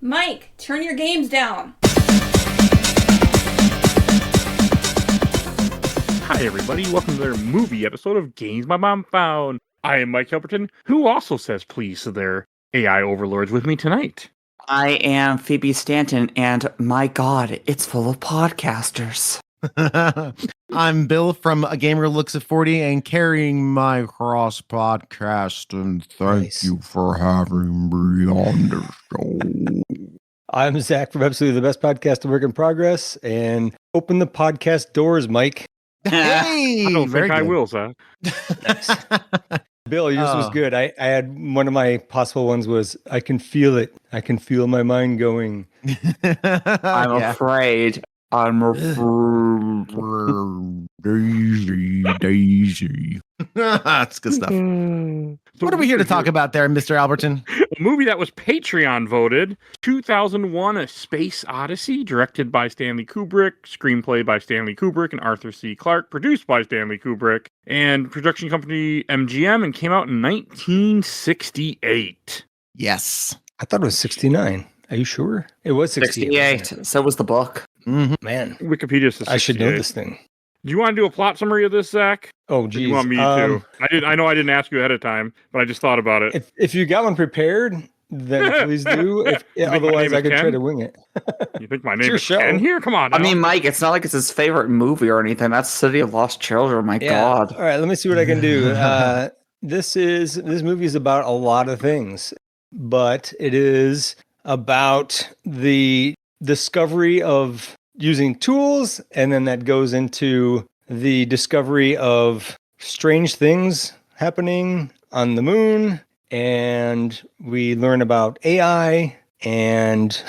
Mike, turn your games down. Hi everybody, welcome to their movie episode of Games My Mom Found. I am Mike Albertin, who also says please to their AI overlords with me tonight. I am Phoebe Stanton, and my God, it's full of podcasters. I'm Bill from A Gamer Looks at 40 and carrying my cross podcast, and thank you for having me on the show. I'm Zach from Absolutely the Best Podcast of Work in Progress, and open the podcast doors, Mike. Hey, I don't very think I good. will, Zach. Bill, yours was good. I had one of my possible ones was I can feel it. I can feel my mind going. I'm afraid. I'm Daisy. That's good stuff. What are we here to talk about there, Mr. Albertin? A movie that was Patreon voted, 2001 A Space Odyssey, directed by Stanley Kubrick, screenplay by Stanley Kubrick and Arthur C. Clarke, produced by Stanley Kubrick, and production company MGM, and came out in 1968. Yes. I thought it was 69. Are you sure? It was 68. 68. So was the book. Mm-hmm. Man, Wikipedia says 68. I should know this thing. Do you want to do a plot summary of this, Zach? Oh, Or do geez. you want me to? I know I didn't ask you ahead of time, but I just thought about it. If you got one prepared, then please do. Otherwise, I could try to wing it. You think my name your is show. Ken here? Come on now. I mean, Mike, it's not like it's his favorite movie or anything. That's City of Lost Children. My God. All right, let me see what I can do. This movie is about a lot of things, but it is about the discovery of using tools, and then that goes into the discovery of strange things happening on the moon, and we learn about AI, and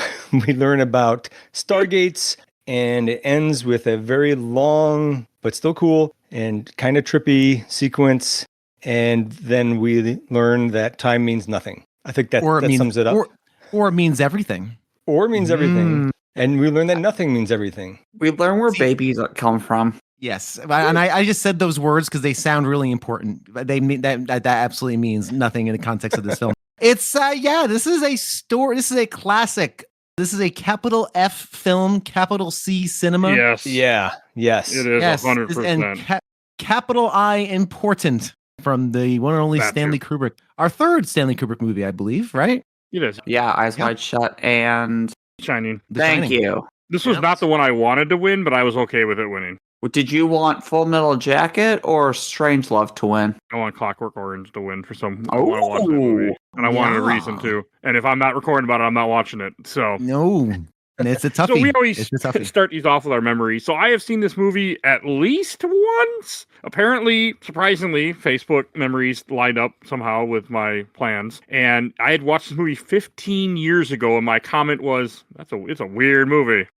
we learn about stargates, and it ends with a very long but still cool and kind of trippy sequence, and then we learn that time means nothing. I think that sums it up. Or it means everything. Or it means everything. And we learn that nothing means everything. We learn where babies come from. Yes, and I just said those words because they sound really important. They mean that absolutely means nothing in the context of this film. It's this is a story. This is a classic. This is a capital F film, capital C cinema. Yes. Yeah. Yes. It is 100%. And capital I important from the one and only Stanley Kubrick. Our third Stanley Kubrick movie, I believe, right? It is. Yeah, Eyes Wide Shut and Shining. Thank you. This was not the one I wanted to win, but I was okay with it winning. Did you want Full Metal Jacket or Strangelove to win? I want Clockwork Orange to win for some. I want to watch that movie. And I wanted a reason to. And if I'm not recording about it, I'm not watching it. So No. And it's a toughie. So we always It's a toughie. start these off with our memory. So I have seen this movie at least once. Apparently, surprisingly, Facebook memories lined up somehow with my plans. And I had watched this movie 15 years ago, and my comment was, it's a weird movie.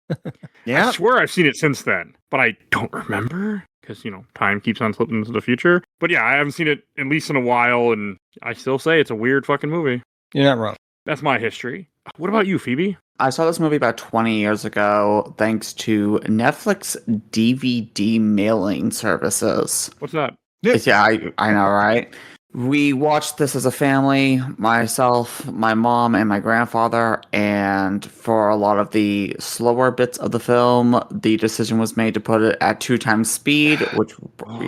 Yeah. I swear I've seen it since then, but I don't remember because, time keeps on slipping into the future. But yeah, I haven't seen it at least in a while, and I still say it's a weird fucking movie. You're not wrong. That's my history. What about you, Phoebe? I saw this movie about 20 years ago thanks to Netflix DVD mailing services. What's that? Yeah, I know, right? We watched this as a family, myself, my mom, and my grandfather, and for a lot of the slower bits of the film, the decision was made to put it at 2 times speed, which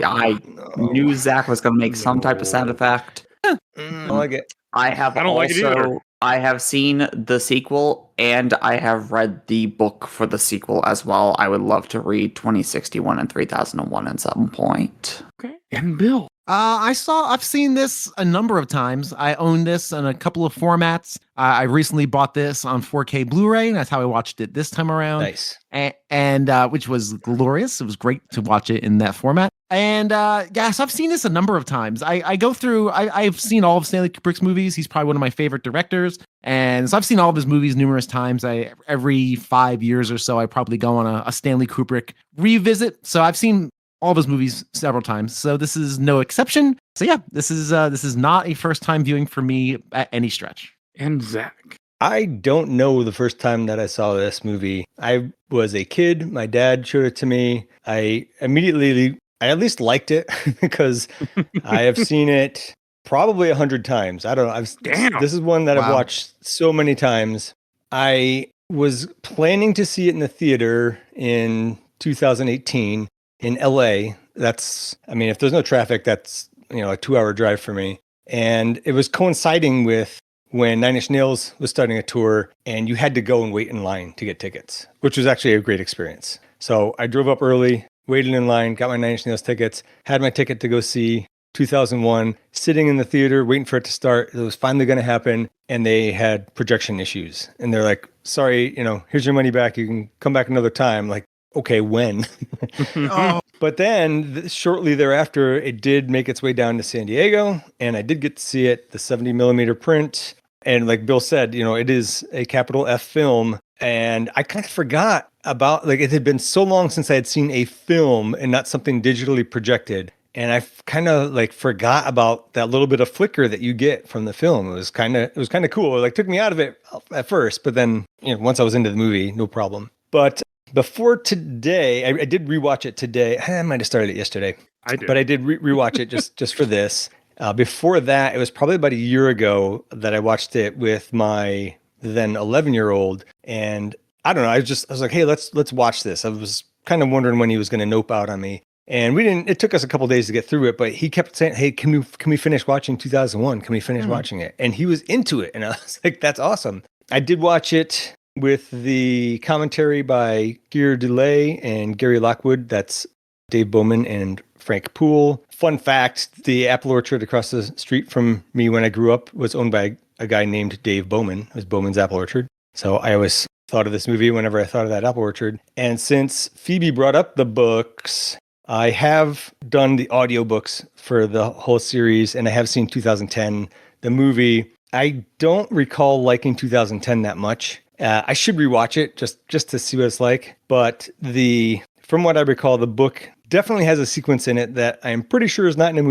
I knew Zach was going to make some type of sound effect. I like it. I don't like it either. I have seen the sequel, and I have read the book for the sequel as well. I would love to read 2061 and 3001 at some point. Okay. And Bill. I've seen this a number of times. I own this in a couple of formats. I recently bought this on 4K Blu-ray. That's how I watched it this time around. Nice. And which was glorious. It was great to watch it in that format. And so I've seen this a number of times. I go through, I've seen all of Stanley Kubrick's movies. He's probably one of my favorite directors. And so I've seen all of his movies numerous times. Every 5 years or so, I probably go on a Stanley Kubrick revisit. So I've seen all of his movies several times. So this is no exception. So yeah, this is not a first time viewing for me at any stretch. And Zach. I don't know the first time that I saw this movie. I was a kid. My dad showed it to me. I at least liked it because I have seen it probably 100 times. I don't know. Damn. This is one that I've Wow. watched so many times. I was planning to see it in the theater in 2018 in LA. If there's no traffic, that's, a 2-hour drive for me. And it was coinciding with when Nine Inch Nails was starting a tour, and you had to go and wait in line to get tickets, which was actually a great experience. So I drove up early, waited in line, got my Nine Inch Nails tickets, had my ticket to go see 2001, sitting in the theater, waiting for it to start. It was finally going to happen, and they had projection issues. And they're like, sorry, here's your money back. You can come back another time. Like, okay, when? Oh, But then shortly thereafter, it did make its way down to San Diego, and I did get to see it, the 70 millimeter print. And like Bill said, it is a capital F film. And I kind of forgot about, it had been so long since I had seen a film and not something digitally projected. And I kind of forgot about that little bit of flicker that you get from the film. It was kind of cool. It took me out of it at first, but then, once I was into the movie, no problem. But before today, I did rewatch it today. I might have started it yesterday. I did. But I did rewatch it just for this. Before that, it was probably about a year ago that I watched it with my then 11-year-old. And I don't know, I was like, hey, let's watch this. I was kind of wondering when he was going to nope out on me. And it took us a couple days to get through it, but he kept saying, hey, can we finish watching 2001? Can we finish watching it? And he was into it. And I was like, that's awesome. I did watch it with the commentary by Keir Dullea and Gary Lockwood. That's Dave Bowman and Frank Poole. Fun fact, the apple orchard across the street from me when I grew up was owned by a guy named Dave Bowman. It was Bowman's Apple Orchard. So I always thought of this movie whenever I thought of that apple orchard. And since Phoebe brought up the books, I have done the audiobooks for the whole series, and I have seen 2010, the movie. I don't recall liking 2010 that much. I should rewatch it just to see what it's like. But from what I recall, the book definitely has a sequence in it that I'm pretty sure is not in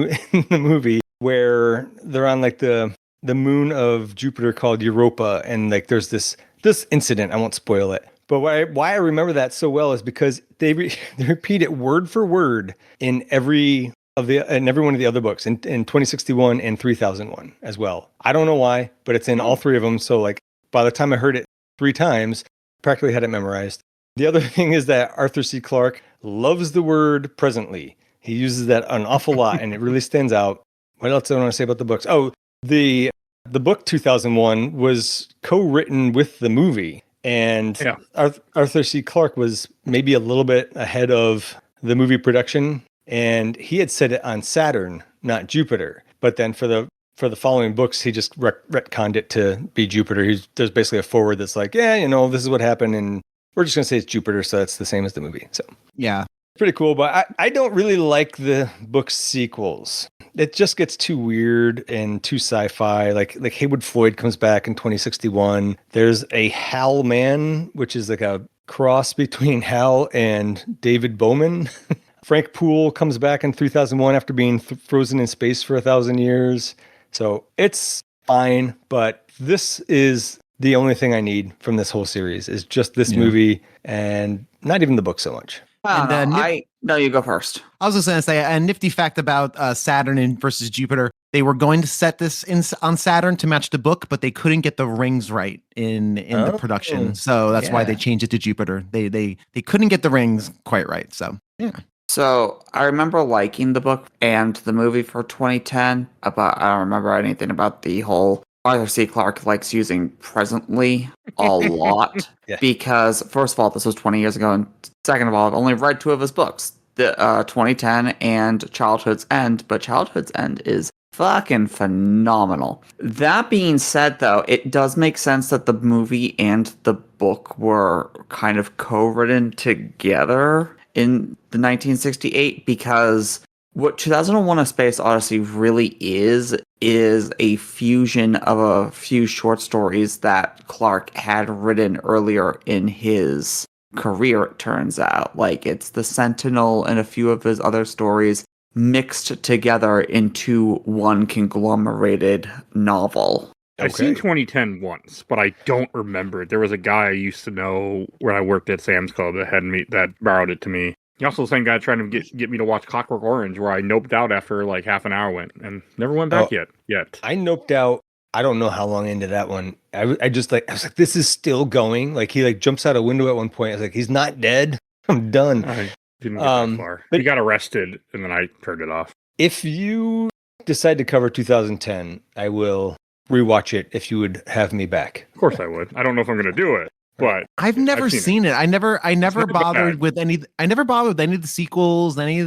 the movie, where they're on the moon of Jupiter called Europa, and there's this incident. I won't spoil it. But why I remember that so well is because they repeat it word for word in every one of the other books, in 2061 and 3001 as well. I don't know why, but it's in all three of them. So by the time I heard it 3 times, practically had it memorized. The other thing is that Arthur C. Clarke loves the word presently. He uses that an awful lot, and it really stands out. What else do I want to say about the books? Oh, the book 2001 was co-written with the movie. And yeah. Arthur C. Clarke was maybe a little bit ahead of the movie production, and he had said it on Saturn, not Jupiter. But then for the following books, he just retconned it to be Jupiter. There's basically a forward that's like, yeah, this is what happened, and we're just going to say it's Jupiter, so it's the same as the movie. So yeah. Pretty cool, but I don't really like the book sequels. It just gets too weird and too sci-fi. Like Haywood Floyd comes back in 2061. There's a Hal Man, which is a cross between Hal and David Bowman. Frank Poole comes back in 3001 after being frozen in space for 1,000 years. So it's fine, but this is the only thing I need from this whole series is just this movie, and not even the book so much. No, you go first. I was just going to say a nifty fact about Saturn versus Jupiter. They were going to set this on Saturn to match the book, but they couldn't get the rings right in the production. So that's why they changed it to Jupiter. They couldn't get the rings quite right. So, yeah. So I remember liking the book and the movie for 2010, but I don't remember anything about the whole Arthur C. Clarke likes using presently a lot because, first of all, this was 20 years ago, and second of all, I've only read 2 of his books, the 2010 and Childhood's End, but Childhood's End is fucking phenomenal. That being said, though, it does make sense that the movie and the book were kind of co-written together in the 1968, because what 2001: A Space Odyssey really is a fusion of a few short stories that Clarke had written earlier in his career, it turns out. It's The Sentinel and a few of his other stories mixed together into one conglomerated novel. I've seen 2010 once, but I don't remember it. There was a guy I used to know when I worked at Sam's Club that borrowed it to me. He also the same guy trying to get me to watch Clockwork Orange, where I noped out after half an hour went and never went back yet. I noped out I don't know how long into that one. I was like, this is still going. Like he like jumps out a window at one point. I was like, he's not dead. I'm done. I didn't get that far. But he got arrested, and then I turned it off. if you decide to cover 2010, I will rewatch it if you would have me back. Of course I would. I don't know if I'm going to do it, but I've never seen it. I never not bothered bad. with any. I never bothered with any of the sequels. This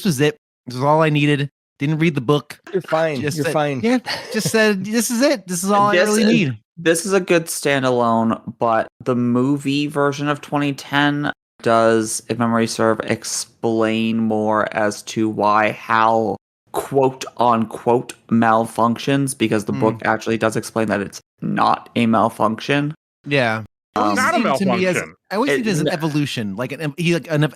was it. This is all I needed. Didn't read the book. You're fine. You're fine. Yeah, just said this is it. This is all I really need. This is a good standalone, but the movie version of 2010 does, if memory serve, explain more as to why Hal quote unquote malfunctions, because the book actually does explain that it's not a malfunction. Yeah. Not a malfunction. I always see it as an evolution, like an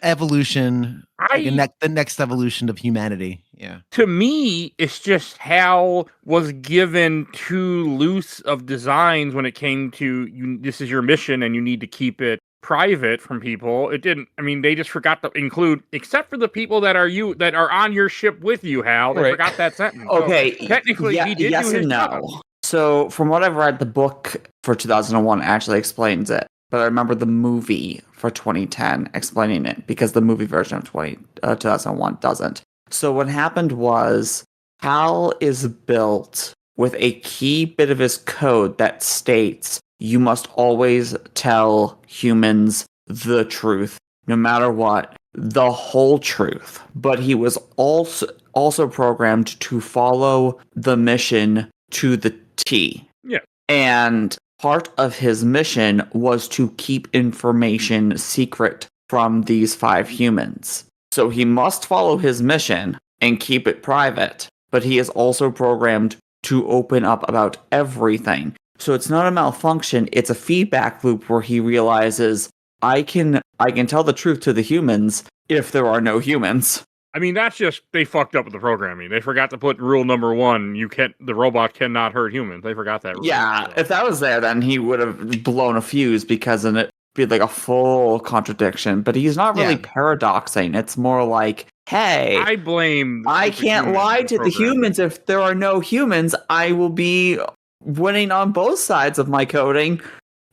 evolution, the next evolution of humanity. Yeah. To me, it's just Hal was given too loose of designs when it came to you. This is your mission, and you need to keep it private from people. It didn't. I mean, they just forgot to include, except for the people that are on your ship with you, Hal. They forgot that sentence. Okay, so technically, he did yes do his and job. no. So, from what I've read, the book for 2001 actually explains it. But I remember the movie for 2010 explaining it, because the movie version of 2001 doesn't. So what happened was, Hal is built with a key bit of his code that states you must always tell humans the truth, no matter what, the whole truth. But he was also programmed to follow the mission to the T. Yeah. And part of his mission was to keep information secret from these 5 humans. So he must follow his mission and keep it private, but he is also programmed to open up about everything. So it's not a malfunction, it's a feedback loop where he realizes, I can tell the truth to the humans if there are no humans. I mean, that's just, they fucked up with the programming. They forgot to put rule number 1, the robot cannot hurt humans. They forgot that rule. Yeah, if that was there, then he would have blown a fuse, because then it'd be like a full contradiction. But he's not really paradoxing. It's more like, hey, I can't lie to the humans. If there are no humans, I will be winning on both sides of my coding.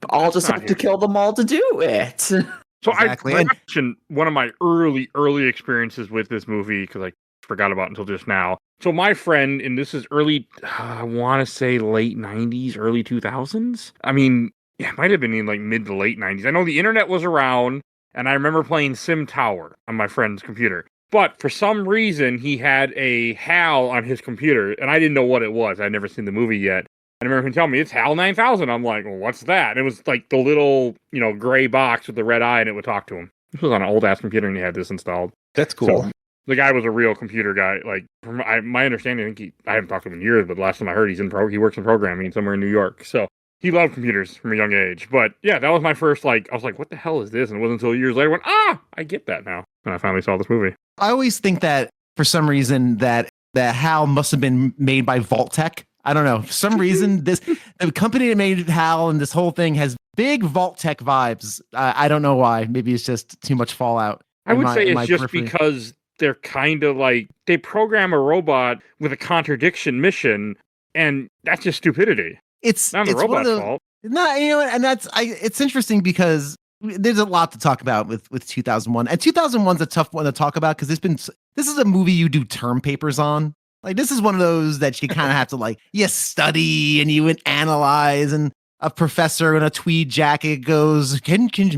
I'll just have to kill them all to do it. So Exactly. I mentioned one of my early experiences with this movie, because I forgot about it until just now. So my friend, and this is early, I want to say late 90s, early 2000s. I mean, it might have been in like mid to late 90s. I know the internet was around, and I remember playing Sim Tower on my friend's computer. But for some reason, he had a HAL on his computer, and I didn't know what it was. I'd never seen the movie yet. I remember him telling me, it's HAL 9000. I'm like, well, what's that? And it was like the little, gray box with the red eye, and it would talk to him. This was on an old-ass computer, and he had this installed. That's cool. So, the guy was a real computer guy. Like, from my understanding, I haven't talked to him in years, but the last time I heard, he works in programming somewhere in New York. So he loved computers from a young age. But yeah, that was my first, I was like, what the hell is this? And it wasn't until years later I get that now. And I finally saw this movie. I always think that for some reason that HAL must have been made by Vault-Tec. I don't know. For some reason, the company that made HAL and this whole thing has big Vault-Tec vibes. I don't know why. Maybe it's just too much Fallout. I would say it's just because they're kind of like, they program a robot with a contradiction mission, and that's just stupidity. It's not the robot's fault. No, and it's interesting because there's a lot to talk about with 2001. And 2001's a tough one to talk about because this is a movie you do term papers on. Like, this is one of those that you kind of have to you study and you analyze, and a professor in a tweed jacket goes,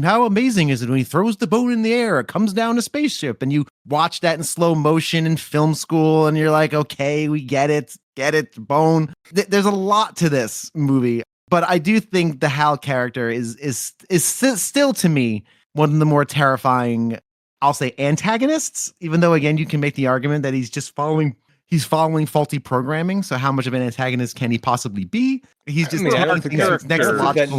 how amazing is it when he throws the bone in the air, it comes down a spaceship, and you watch that in slow motion in film school, and you're like, okay, we get it, bone. There's a lot to this movie, but I do think the Hal character is still, to me, one of the more terrifying, I'll say, antagonists, even though, again, you can make the argument that he's following faulty programming. So how much of an antagonist can he possibly be? He's just I don't think that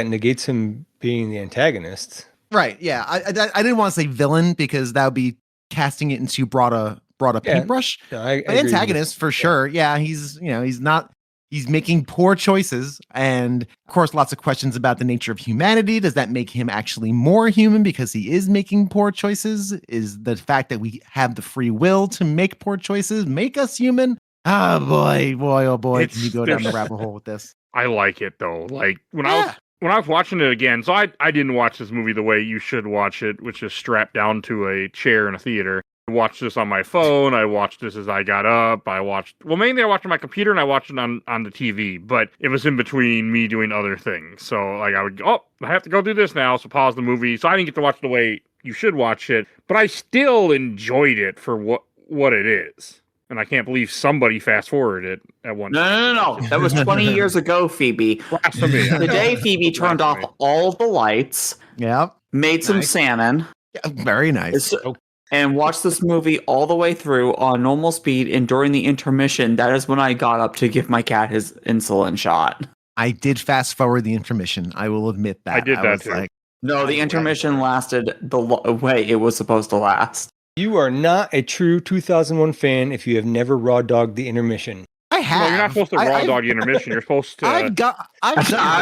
negates him being the antagonist. Right. Yeah. I didn't want to say villain because that would be casting it into broad paintbrush. No, I antagonist for sure. Yeah. He's making poor choices. And of course, lots of questions about the nature of humanity. Does that make him actually more human because he is making poor choices? Is the fact that we have the free will to make poor choices make us human? Oh boy, oh boy, can you It's- go down the there's- rabbit hole with this? I like it though. Like when Yeah. I was watching it again, so I didn't watch this movie the way you should watch it, which is strapped down to a chair in a theater. I watched this on my phone. I watched this as I got up. Mainly I watched on my computer and I watched it on the TV, but it was in between me doing other things. So like I would I have to go do this now, so pause the movie. So I didn't get to watch the way you should watch it, but I still enjoyed it for what it is. And I can't believe somebody fast forwarded it at one time. No. That was 20 years ago, Phoebe. Blasphemy. Today, Phoebe turned off all the lights, Yep. made some Nice. salmon, Yeah, very nice. and watched this movie all the way through on normal speed. And during the intermission, that is when I got up to give my cat his insulin shot. I did fast forward the intermission. I will admit that. I did that was too. like, No, the intermission lasted the way it was supposed to last. You are not a true 2001 fan if you have never raw dogged the intermission. I have. No, you're not supposed to raw I've- dog the intermission. You're supposed to. I've got. I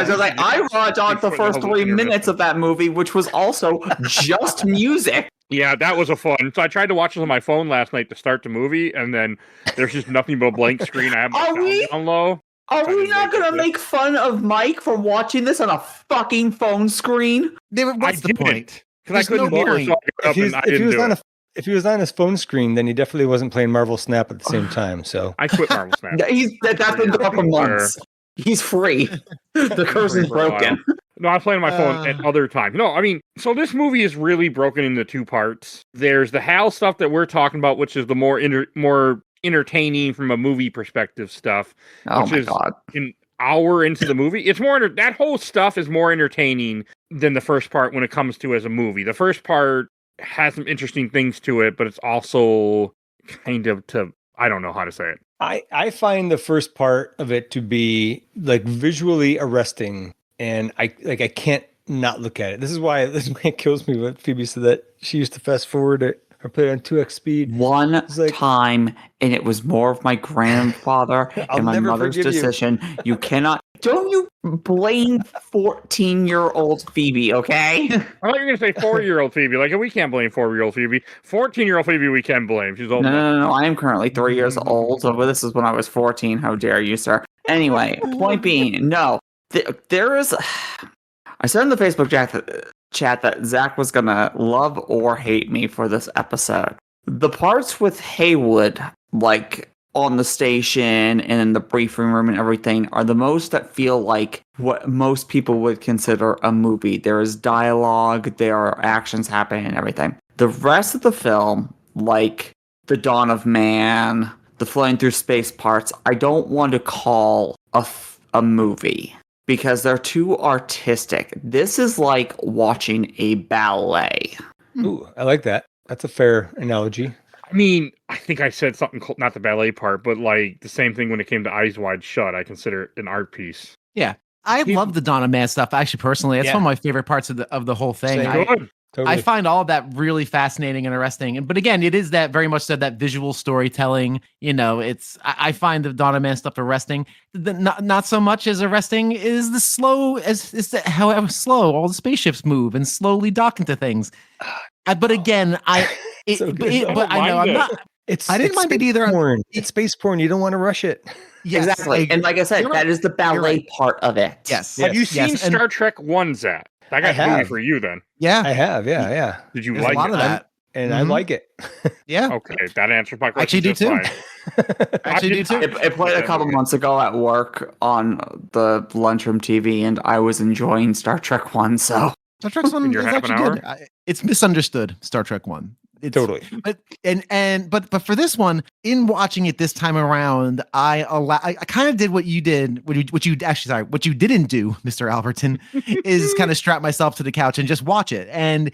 was like, I raw dogged the first 3 minutes of that movie, which was also just music. Yeah, that was a fun. So I tried to watch this on my phone last night to start the movie, and then there's just nothing but a blank screen. I have my Are sound we? down low. Are we not going to make fun of Mike for watching this on a fucking phone screen? What's the point? Because I There's no couldn't hear, point. so I got up and I didn't do it. If he was on his phone screen, then he definitely wasn't playing Marvel Snap at the same time. So I quit Marvel Snap. That's been gone for months. He's free. The curse is broken. No, I was playing on my phone at other times. No, I mean, so this movie is really broken into two parts. There's the Hal stuff that we're talking about, which is the more entertaining from a movie perspective stuff. Oh which my is god. An hour into the movie, it's more that whole stuff is more entertaining than the first part when it comes to as a movie. The first part has some interesting things to it, but it's also kind of I don't know how to say it. I find the first part of it to be like visually arresting, and I can't not look at it. This is why it kills me when Phoebe said that she used to fast forward it or put it on 2x speed. One time, and it was more of my grandfather and my mother's decision. You cannot. Don't you blame 14-year-old Phoebe, okay? I thought you were going to say 4-year-old Phoebe. Like, we can't blame 4-year-old Phoebe. 14-year-old Phoebe, we can blame. She's old. No. I am currently 3 years old. So this is when I was 14. How dare you, sir? Anyway, point being, no. There is. I said in the Facebook chat that Zach was going to love or hate me for this episode. The parts with Haywood, like on the station and in the briefing room and everything, are the most that feel like what most people would consider a movie. There is dialogue, there are actions happening and everything. The rest of the film, like the Dawn of Man, the flying through space parts, I don't want to call a movie because they're too artistic. This is like watching a ballet. Ooh, I like that. That's a fair analogy. I mean, I think I said something, not the ballet part, but like the same thing when it came to Eyes Wide Shut. I consider it an art piece. Yeah, I love the Donna Man stuff. Actually, personally, it's one of my favorite parts of the whole thing. Same. I find all of that really fascinating and arresting. But again, it is that very much so that visual storytelling. You know, I find the Donna Man stuff arresting. Not so much as arresting is the slow however slow all the spaceships move and slowly dock into things. But again, I know I'm not. I didn't mind it either. Porn. It's space porn. You don't want to rush it. Yes, exactly. And like I said, that is the ballet part of it. Yes. Have you seen Star Trek 1, Zach? I got a movie for you then. Yeah. I have. Yeah. Did you There's like a lot it? of that? And I like it. Yeah. Okay, that answers my question. Actually do too. Actually do too. It played a couple months ago at work on the lunchroom TV, and I was enjoying Star Trek 1, so. Star Trek 1 is actually good. It's misunderstood, Star Trek 1. Totally. But for this one, in watching it this time around, I kind of did what you did, what you didn't do, Mr. Albertin, is kind of strap myself to the couch and just watch it. And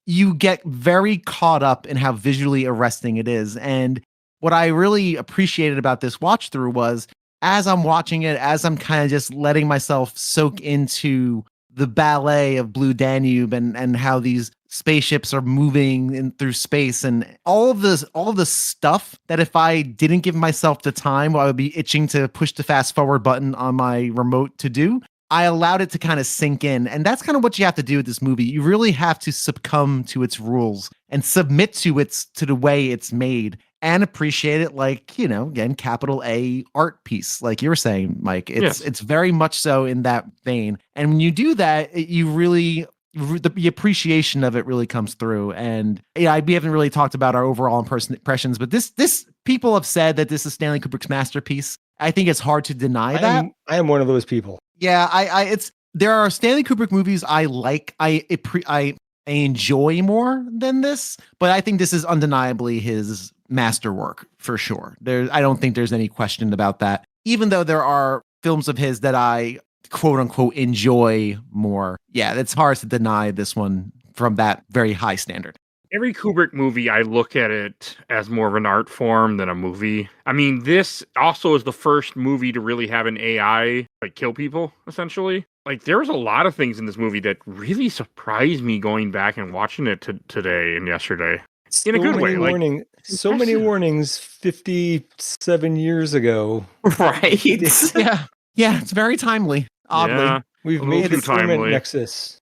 you get very caught up in how visually arresting it is. And what I really appreciated about this watch through was as I'm watching it, as I'm kind of just letting myself soak into the ballet of Blue Danube and how these spaceships are moving through space and all of the stuff that if I didn't give myself the time, I would be itching to push the fast forward button on my remote to do. I allowed it to kind of sink in. And that's kind of what you have to do with this movie. You really have to succumb to its rules and submit to the way it's made. and appreciate it like, again, capital A art piece, like you were saying, Mike. It's very much so in that vein. And when you do that, you really the appreciation of it really comes through. And we haven't really talked about our overall impressions, but this people have said that this is Stanley Kubrick's masterpiece. I think it's hard to deny that. I am one of those people. Yeah, there are Stanley Kubrick movies I like. I enjoy more than this, but I think this is undeniably his masterwork for sure. I don't think there's any question about that. Even though there are films of his that I quote unquote enjoy more. Yeah, it's hard to deny this one from that very high standard. Every Kubrick movie, I look at it as more of an art form than a movie. I mean, this also is the first movie to really have an AI like kill people, essentially. Like, there was a lot of things in this movie that really surprised me going back and watching it today and yesterday. In a good way. So many warnings 57 years ago. Right. Yeah. Yeah, it's very timely. Oddly. Yeah, We've made the timely nexus.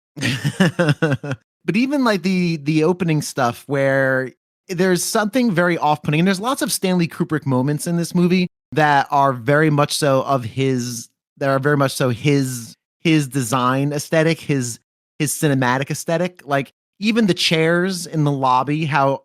But even like the opening stuff where there's something very off-putting, and there's lots of Stanley Kubrick moments in this movie that are very much so his design aesthetic, his cinematic aesthetic. Like even the chairs in the lobby, how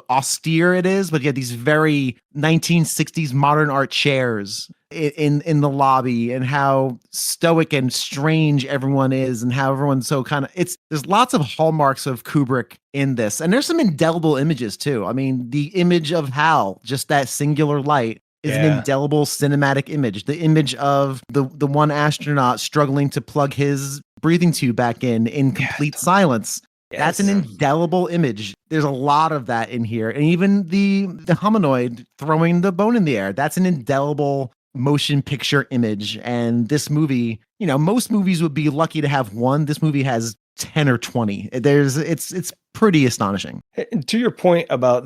austere it is, but you have these very 1960s modern art chairs in the lobby, and how stoic and strange everyone is, and how everyone's so there's lots of hallmarks of Kubrick in this. And there's some indelible images too. I mean, the image of Hal, just that singular light, is an indelible cinematic image. The image of the one astronaut struggling to plug his breathing tube back in complete silence. Yes. That's an indelible image. There's a lot of that in here. And even the hominoid throwing the bone in the air, that's an indelible motion picture image. And this movie, most movies would be lucky to have one. This movie has 10 or 20. It's pretty astonishing. To your point about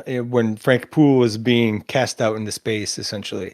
when Frank Poole was being cast out into space, essentially,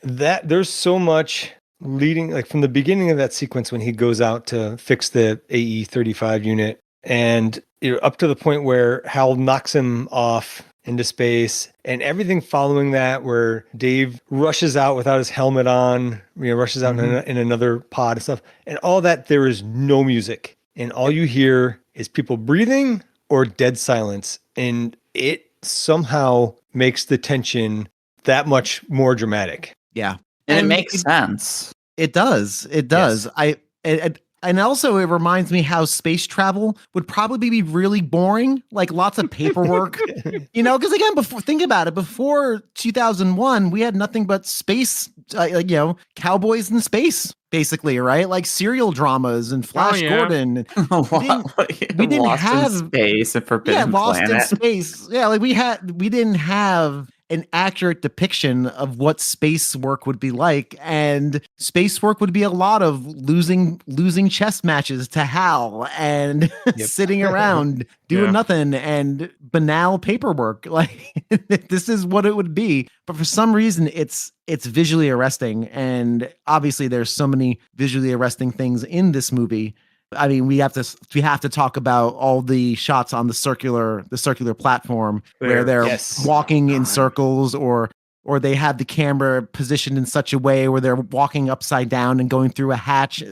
that there's so much leading, like from the beginning of that sequence when he goes out to fix the AE-35 unit, and up to the point where Hal knocks him off into space, and everything following that, where Dave rushes out without his helmet on, rushes out in another pod and stuff, and all that. There is no music, and all you hear is people breathing or dead silence, and it somehow makes the tension that much more dramatic. Yeah, and it makes sense. It does. It does. Yes. And also, it reminds me how space travel would probably be really boring, like lots of paperwork, because again, think about it, before 2001, we had nothing but space, cowboys in space, basically, right? Like serial dramas and Flash Gordon. We didn't have space and Forbidden Lost Planet. in Space. Yeah, like we didn't have an accurate depiction of what space work would be like, and space work would be a lot of losing chess matches to Hal and sitting around doing nothing and banal paperwork. Like this is what it would be, but for some reason it's visually arresting, and obviously there's so many visually arresting things in this movie. I mean, we have to talk about all the shots on the circular platform where they're walking in circles, or they have the camera positioned in such a way where they're walking upside down and going through a hatch.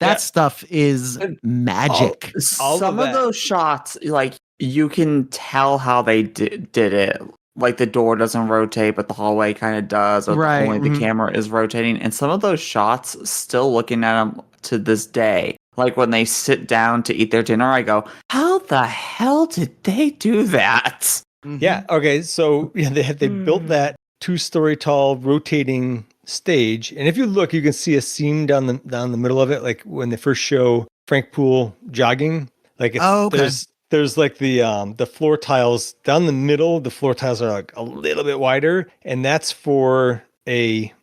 That stuff is magic. Some of those shots, like you can tell how they did it. Like the door doesn't rotate, but the hallway kind of does. Or only the camera is rotating. And some of those shots, still looking at them to this day, like when they sit down to eat their dinner, I go, how the hell did they do that? Yeah. Okay. So they built that 2-story tall rotating stage, and if you look, you can see a seam down the middle of it. Like when they first show Frank Poole jogging, like there's like the floor tiles down the middle. The floor tiles are like a little bit wider, and that's for a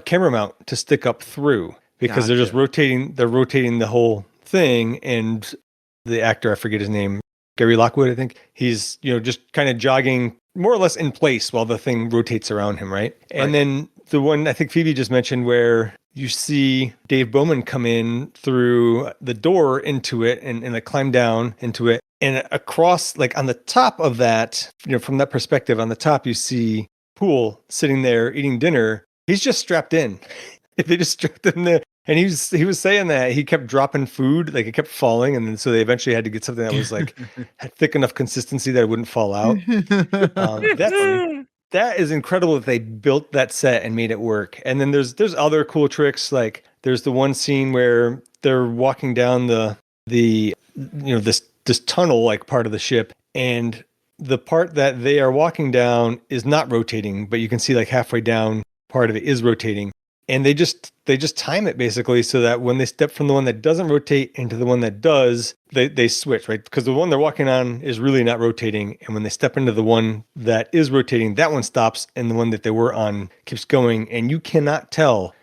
camera mount to stick up through. Because they're just rotating the whole thing, and the actor, I forget his name, Gary Lockwood, I think, he's just kind of jogging more or less in place while the thing rotates around him, right? And then the one I think Phoebe just mentioned, where you see Dave Bowman come in through the door into it and like climb down into it. And across, like on the top of that, from that perspective, on the top, you see Poole sitting there eating dinner. He's just strapped in. They just strapped him there. And he was saying that he kept dropping food, like it kept falling. And then so they eventually had to get something that was like had thick enough consistency that it wouldn't fall out. That is incredible that they built that set and made it work. And then there's other cool tricks. Like there's the one scene where they're walking down this tunnel, like part of the ship. And the part that they are walking down is not rotating, but you can see like halfway down part of it is rotating. And they just time it basically so that when they step from the one that doesn't rotate into the one that does, they switch, right? Because the one they're walking on is really not rotating. And when they step into the one that is rotating, that one stops and the one that they were on keeps going. And you cannot tell,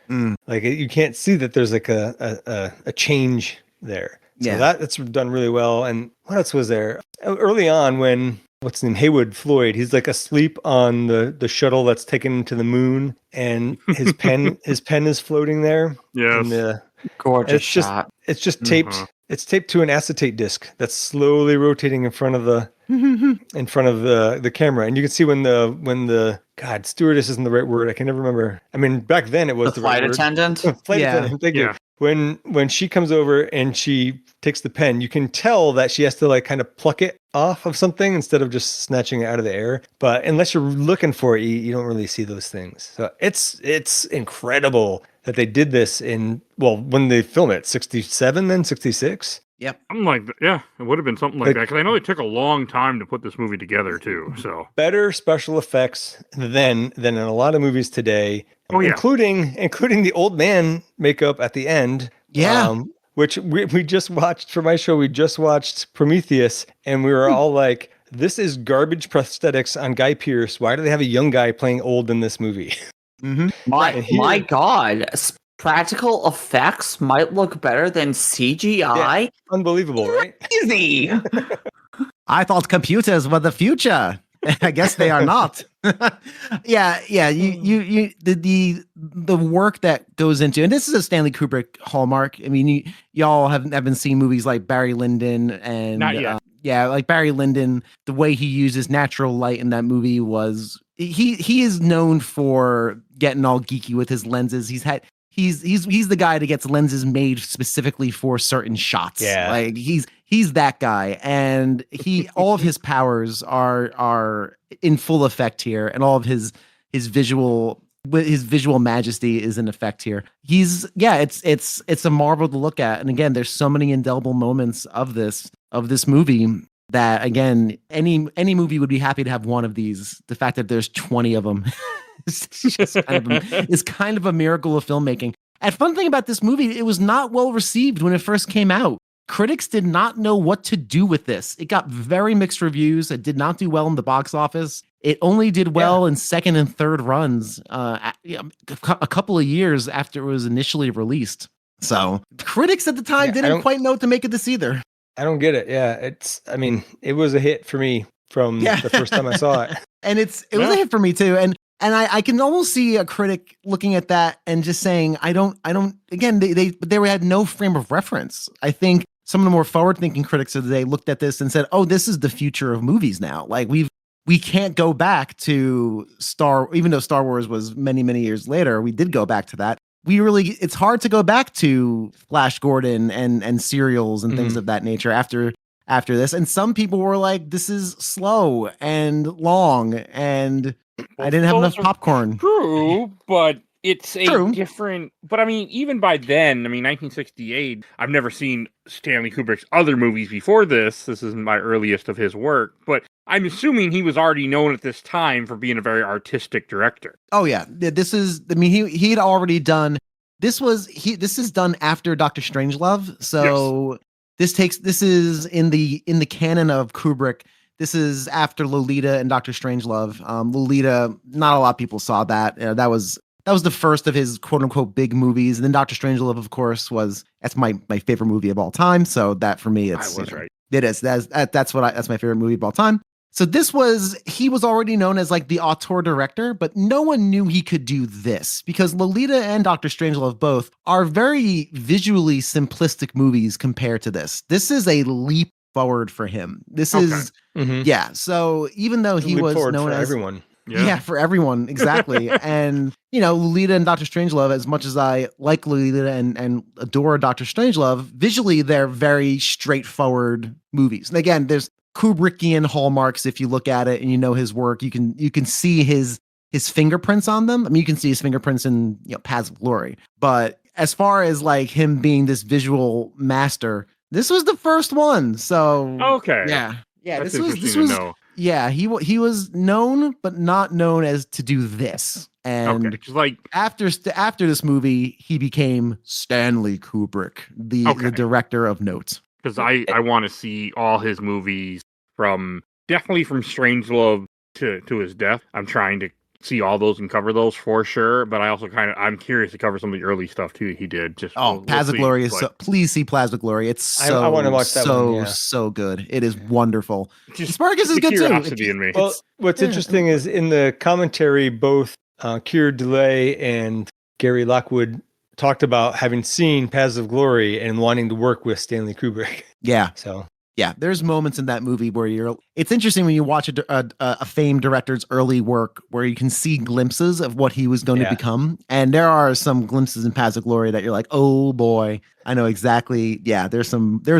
like you can't see that there's like a change there. So that's done really well. And what else was there? Early on when, what's his name? Haywood Floyd. He's like asleep on the shuttle that's taken to the moon, and his pen is floating there. Yes. Gorgeous shot. It's just taped. It's taped to an acetate disc that's slowly rotating in front of the camera, and you can see when the stewardess isn't the right word. I can never remember. I mean, back then it was the flight right attendant. Word. Flight attendant. Thank you. When she comes over and she takes the pen, you can tell that she has to like kind of pluck it off of something instead of just snatching it out of the air. But unless you're looking for it, you don't really see those things. So it's incredible that they did this when they film it, 67, then 66. Yep. I'm like, yeah, it would have been something like that. Because I know it took a long time to put this movie together too. So better special effects than in a lot of movies today. Oh, yeah. Including the old man makeup at the end. Yeah. Which we just watched for my show. We just watched Prometheus, and we were all like, this is garbage prosthetics on Guy Pearce. Why do they have a young guy playing old in this movie? My God. Practical effects might look better than CGI. Yeah, unbelievable, right? Easy. I thought computers were the future. I guess they are not. Yeah. The work that goes into, and this is a Stanley Kubrick hallmark. I mean, y'all haven't seen movies like Barry Lyndon and not yet. Like Barry Lyndon. The way he uses natural light in that movie was he is known for getting all geeky with his lenses. He's the guy that gets lenses made specifically for certain shots. Yeah. Like he's that guy, and all of his powers are in full effect here, and all of his visual majesty is in effect here. It's a marvel to look at, and again, there's so many indelible moments of this movie that again, any movie would be happy to have one of these. The fact that there's 20 of them. It's just kind of a miracle of filmmaking. And fun thing about this movie, it was not well received when it first came out. Critics did not know what to do with this. It got very mixed reviews. It did not do well in the box office. It only did well in second and third runs a couple of years after it was initially released. So critics at the time didn't quite know what to make of this either. I don't get it. Yeah, it was a hit for me from the first time I saw it. And it was a hit for me too. And I can almost see a critic looking at that and just saying, I don't, again, they had no frame of reference. I think some of the more forward-thinking critics of the day looked at this and said, oh, this is the future of movies now. Like we can't go back to even though Star Wars was many, many years later, we did go back to that. It's hard to go back to Flash Gordon and serials and things of that nature after this. And some people were like, this is slow and long and I didn't have enough popcorn. True, but it's different. But I mean, even by then, 1968, I've never seen Stanley Kubrick's other movies before this. This is my earliest of his work, but I'm assuming he was already known at this time for being a very artistic director. Oh yeah, he had already done. This is done after Dr. Strangelove, so this is in the canon of Kubrick. This is after Lolita and Dr. Strangelove. Lolita, not a lot of people saw that. That was the first of his quote unquote big movies. And then Dr. Strangelove, of course, that's my favorite movie of all time. So that for me, it's I was right. It is. That's my favorite movie of all time. So he was already known as like the auteur director, but no one knew he could do this because Lolita and Dr. Strangelove both are very visually simplistic movies compared to this. This is a leap forward for him. This is, yeah. So even though he was known as everyone. Yeah, for everyone, exactly. And, Lolita and Dr. Strangelove, as much as I like Lolita and adore Dr. Strangelove, visually, they're very straightforward movies. And again, there's Kubrickian hallmarks if you look at it and you know his work. You can see his fingerprints on them. I mean, you can see his fingerprints in Paths of Glory. But as far as like him being this visual master, this was the first one. So okay, yeah, that's this was. Know. Yeah, he was known, but not known as to do this. And like after this movie, he became Stanley Kubrick, the director of note. Because I want to see all his movies definitely from Strangelove to his death. I'm trying to see all those and cover those for sure. But I also I'm curious to cover some of the early stuff too he did. Just Paths of Glory is please see Paths of Glory. It's so I want to watch that one, so good. It is wonderful. Spartacus is good too. In me. Well, what's interesting is in the commentary, both Keir Dullea and Gary Lockwood talked about having seen Paths of Glory and wanting to work with Stanley Kubrick. Yeah. So. Yeah, there's moments in that movie where it's interesting when you watch a famed director's early work where you can see glimpses of what he was going to become. And there are some glimpses in Paths of Glory that you're like, oh boy, I know exactly. Yeah, there's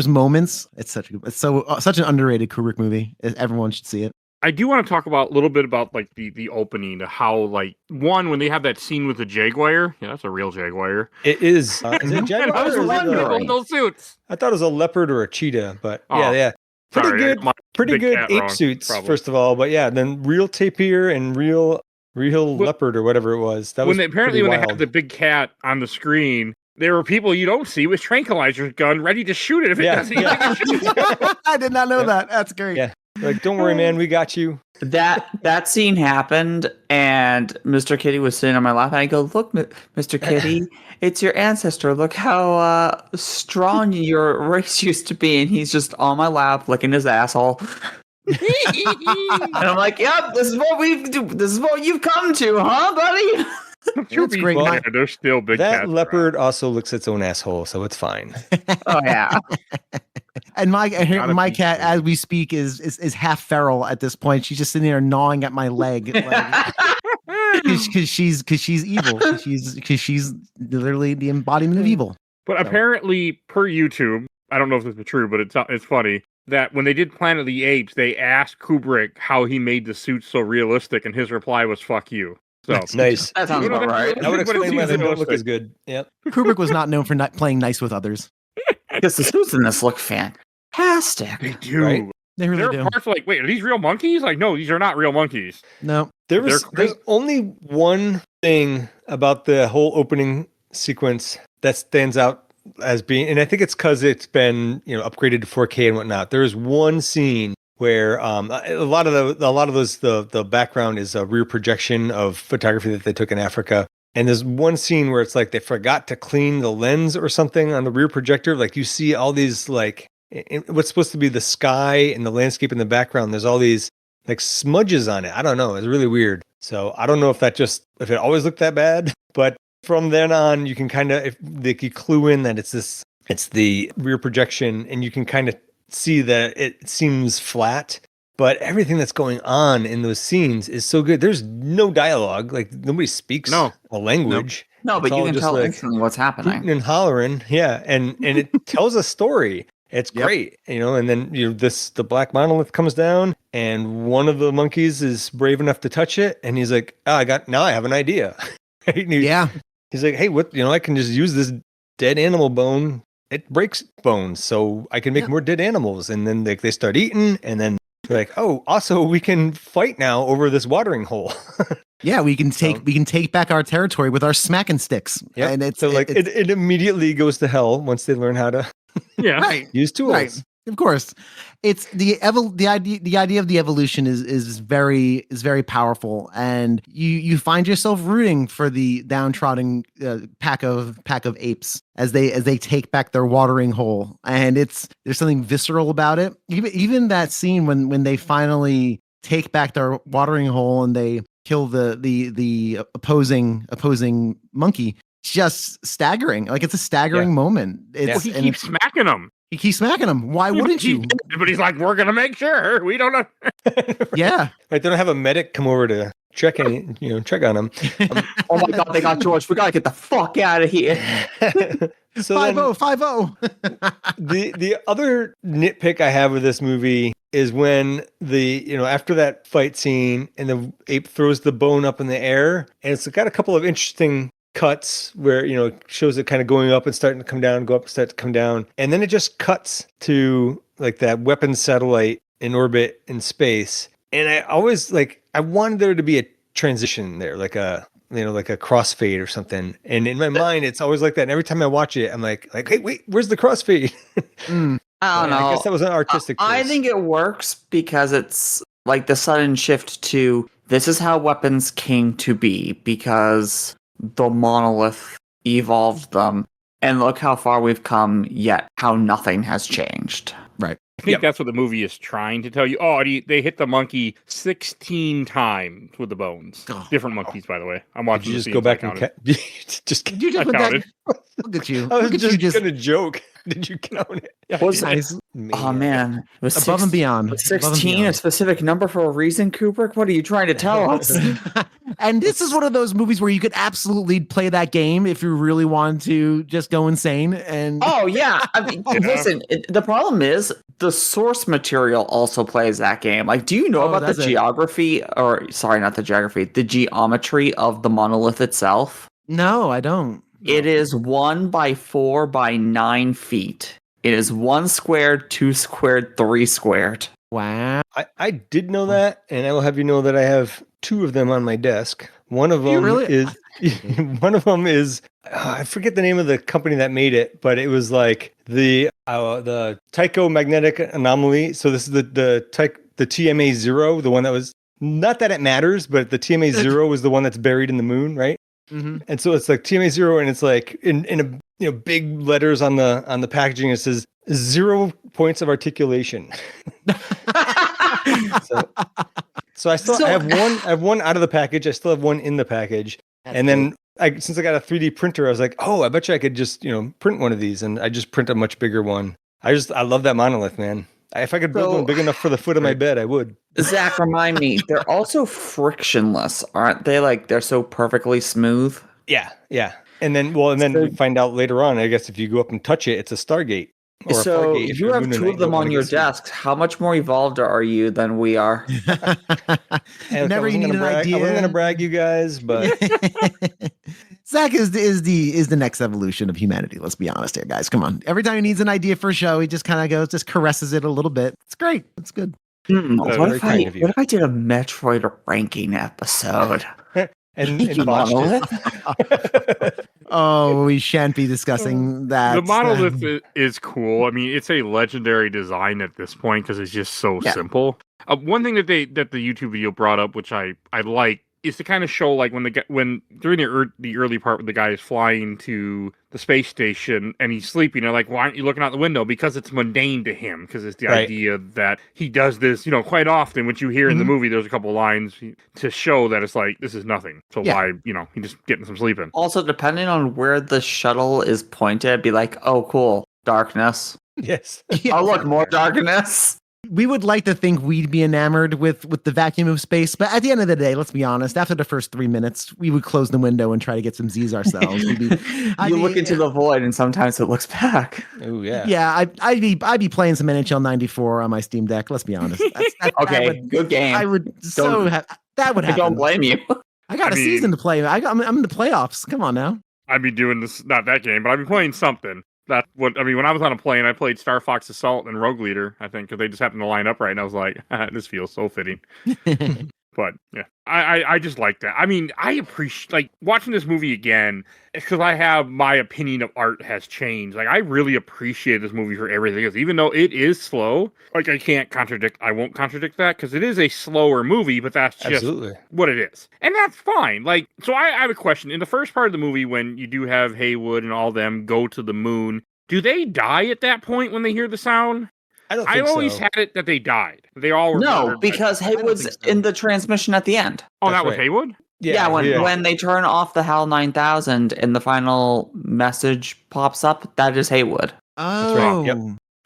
moments. It's such an underrated Kubrick movie. Everyone should see it. I do want to talk a little bit about like the opening, how like when they have that scene with the Jaguar. Yeah, that's a real Jaguar. It is. Is it Jaguar? I was wondering those suits. I thought it was a leopard or a cheetah, but yeah. Pretty good ape suits, probably. First of all, but yeah, then real tapir and real leopard or whatever it was. That was apparently when they had the big cat on the screen. There were people you don't see with tranquilizer gun ready to shoot it if it doesn't. Yeah. I did not know that. That's great. Yeah. Like, don't worry, man, we got you. That scene happened, and Mr. Kitty was sitting on my lap, and I go, "Look, Mr. Kitty, it's your ancestor. Look how strong your race used to be." And he's just on my lap, licking his asshole. And I'm like, "Yep, this is what we do. This is what you've come to, huh, buddy?" It's great. Well, there's still big that cats leopard around. also licks its own asshole, so it's fine. Oh yeah. And my cat, as we speak, is half feral at this point. She's just sitting there gnawing at my leg, because she's evil. Because she's literally the embodiment of evil. But apparently, per YouTube, I don't know if this is true, but it's funny that when they did Planet of the Apes, they asked Kubrick how he made the suits so realistic, and his reply was "fuck you." So nice. That sounds about right. That would explain why they don't look as good. Yep. Kubrick was not known for not playing nice with others. Because the suits in this look fantastic. They do. Right? They really do. There are parts like, wait, are these real monkeys? Like, no, these are not real monkeys. No. There's only one thing about the whole opening sequence that stands out as being, and I think it's because it's been upgraded to 4K and whatnot. There's one scene where a lot of those the background is a rear projection of photography that they took in Africa. And there's one scene where it's like they forgot to clean the lens or something on the rear projector. Like you see all these like what's supposed to be the sky and the landscape in the background. There's all these like smudges on it. I don't know. It's really weird. So I don't know if it always looked that bad, but from then on you can kind of, if they could clue in that it's the rear projection, and you can kind of see that it seems flat. But everything that's going on in those scenes is so good. There's no dialogue. Like nobody speaks a language. No, but you can tell instantly what's happening. Hooting and hollering, yeah, and it tells a story. It's great, and then the black monolith comes down, and one of the monkeys is brave enough to touch it, and he's like, I have an idea. He's like, hey, what? I can just use this dead animal bone. It breaks bones, so I can make more dead animals. And then they start eating, and then they're like, oh, also we can fight now over this watering hole. Yeah, we can take back our territory with our smacking sticks. Yeah, and it's it immediately goes to hell once they learn how to use tools. Right. Of course, it's the idea of the evolution is very powerful, and you find yourself rooting for the downtrodden pack of apes as they take back their watering hole, and there's something visceral about it. Even that scene when they finally take back their watering hole and they kill the opposing monkey. It's just staggering. Like it's a staggering moment. Well, he keeps smacking him. He keeps smacking him. Why wouldn't you? But he's like, we're gonna make sure we don't know. Yeah. Right, they don't have a medic come over to check on him. Oh my God, they got George. We gotta get the fuck out of here. So 5-0. the other nitpick I have with this movie is when after that fight scene and the ape throws the bone up in the air, and it's got a couple of interesting cuts where it shows it kind of going up and starting to come down, go up and start to come down, and then it just cuts to like that weapons satellite in orbit in space. And I always I wanted there to be a transition there, like a crossfade or something. And in my mind, it's always like that. And every time I watch it, I'm like, hey, wait, where's the crossfade? I don't know. I guess that was an artistic choice. I think it works because it's like the sudden shift to this is how weapons came to be because the monolith evolved them. And look how far we've come, yet how nothing has changed. Right. I think that's what the movie is trying to tell you. Oh, they hit the monkey 16 times with the bones. Oh. Different monkeys, by the way. I'm watching. Did you the just go back and Did you just put counted. that? Look at you. I was Look at you just gonna joke. Did you count it? Was nice. Oh man, it was Above and beyond. was Above and 16 a beyond. specific number for a reason, Kubrick? What are you trying to tell us? And this is one of those movies where you could absolutely play that game if you really wanted to just go insane. And Oh yeah, I mean, listen. The problem is the source material also plays that game. Like, do you know about the geography, or sorry, not the geography, the geometry of the monolith itself? no, I don't. It is 1 by 4 by 9 feet. It is 1 squared, 2 squared, 3 squared. Wow. I did know that, and I will have you know that I have 2 of them on my desk. One of them is I forget the name of the company that made it, but it was like the Tycho-magnetic anomaly. So this is the TMA 0, the one that was, not that it matters, but the TMA 0 is the one that's buried in the moon, right? Mm-hmm. And so it's like TMA 0, and it's like in a big letters on the packaging, it says 0 points of articulation. So I have one out of the package. I still have one in the package. And then since I got a 3D printer, I was like, oh, I bet you I could just print one of these, and I just print a much bigger one. I love that monolith, man. If I could build one big enough for the foot of my bed, I would. Zach, remind me, they're also frictionless, aren't they? Like, they're so perfectly smooth. Yeah. And then we find out later on, I guess if you go up and touch it, it's a Stargate. Or So a Fargate, if you have 2 of them on your desks, how much more evolved are you than we are? Never you need an idea. I wasn't going to brag you guys, but Zach is the next evolution of humanity. Let's be honest here, guys. Come on. Every time he needs an idea for a show, he just kind of just caresses it a little bit. It's great. It's good. What if I did a Metroid ranking episode? and botched it. Oh, we shan't be discussing that. The monolith is cool. I mean, it's a legendary design at this point because it's just so simple. One thing that the YouTube video brought up, which I like, is to kind of show like when during the early part when the guy is flying to the space station and he's sleeping, they're like, why aren't you looking out the window? Because it's mundane to him, because it's the idea that he does this, quite often, which you hear in the movie. There's a couple lines to show that it's like, this is nothing. So why, he just getting some sleep in. Also, depending on where the shuttle is pointed, be like, oh, cool, darkness. Yes. Oh, look, more darkness. We would like to think we'd be enamored with the vacuum of space, but at the end of the day, let's be honest, after the first 3 minutes, we would close the window and try to get some Z's ourselves. You look into the void and sometimes it looks back. Oh, yeah. Yeah, I'd be playing some NHL 94 on my Steam Deck, let's be honest. Okay, good game. I would that would happen. I don't blame you. I got a season to play. I'm in the playoffs. Come on now. I'd be doing this, not that game, but I'd be playing something. When I was on a plane, I played Star Fox Assault and Rogue Leader, I think, because they just happened to line up right, and I was like, this feels so fitting. But yeah, I just like that. I mean, I appreciate like watching this movie again because I have my opinion of art has changed. Like I really appreciate this movie for everything it is, even though it is slow. Like I won't contradict that because it is a slower movie, but that's just what it is, and that's fine. Like so, I have a question. In the first part of the movie, when you do have Haywood and all them go to the moon, do they die at that point when they hear the sound? I don't I think always so. had it that they died. They all were No, murdered. because Haywood's think so. in the transmission at the end. Oh, That's that was right. Haywood? Yeah, when they turn off the HAL 9000 and the final message pops up, that is Haywood. Oh, right, yep.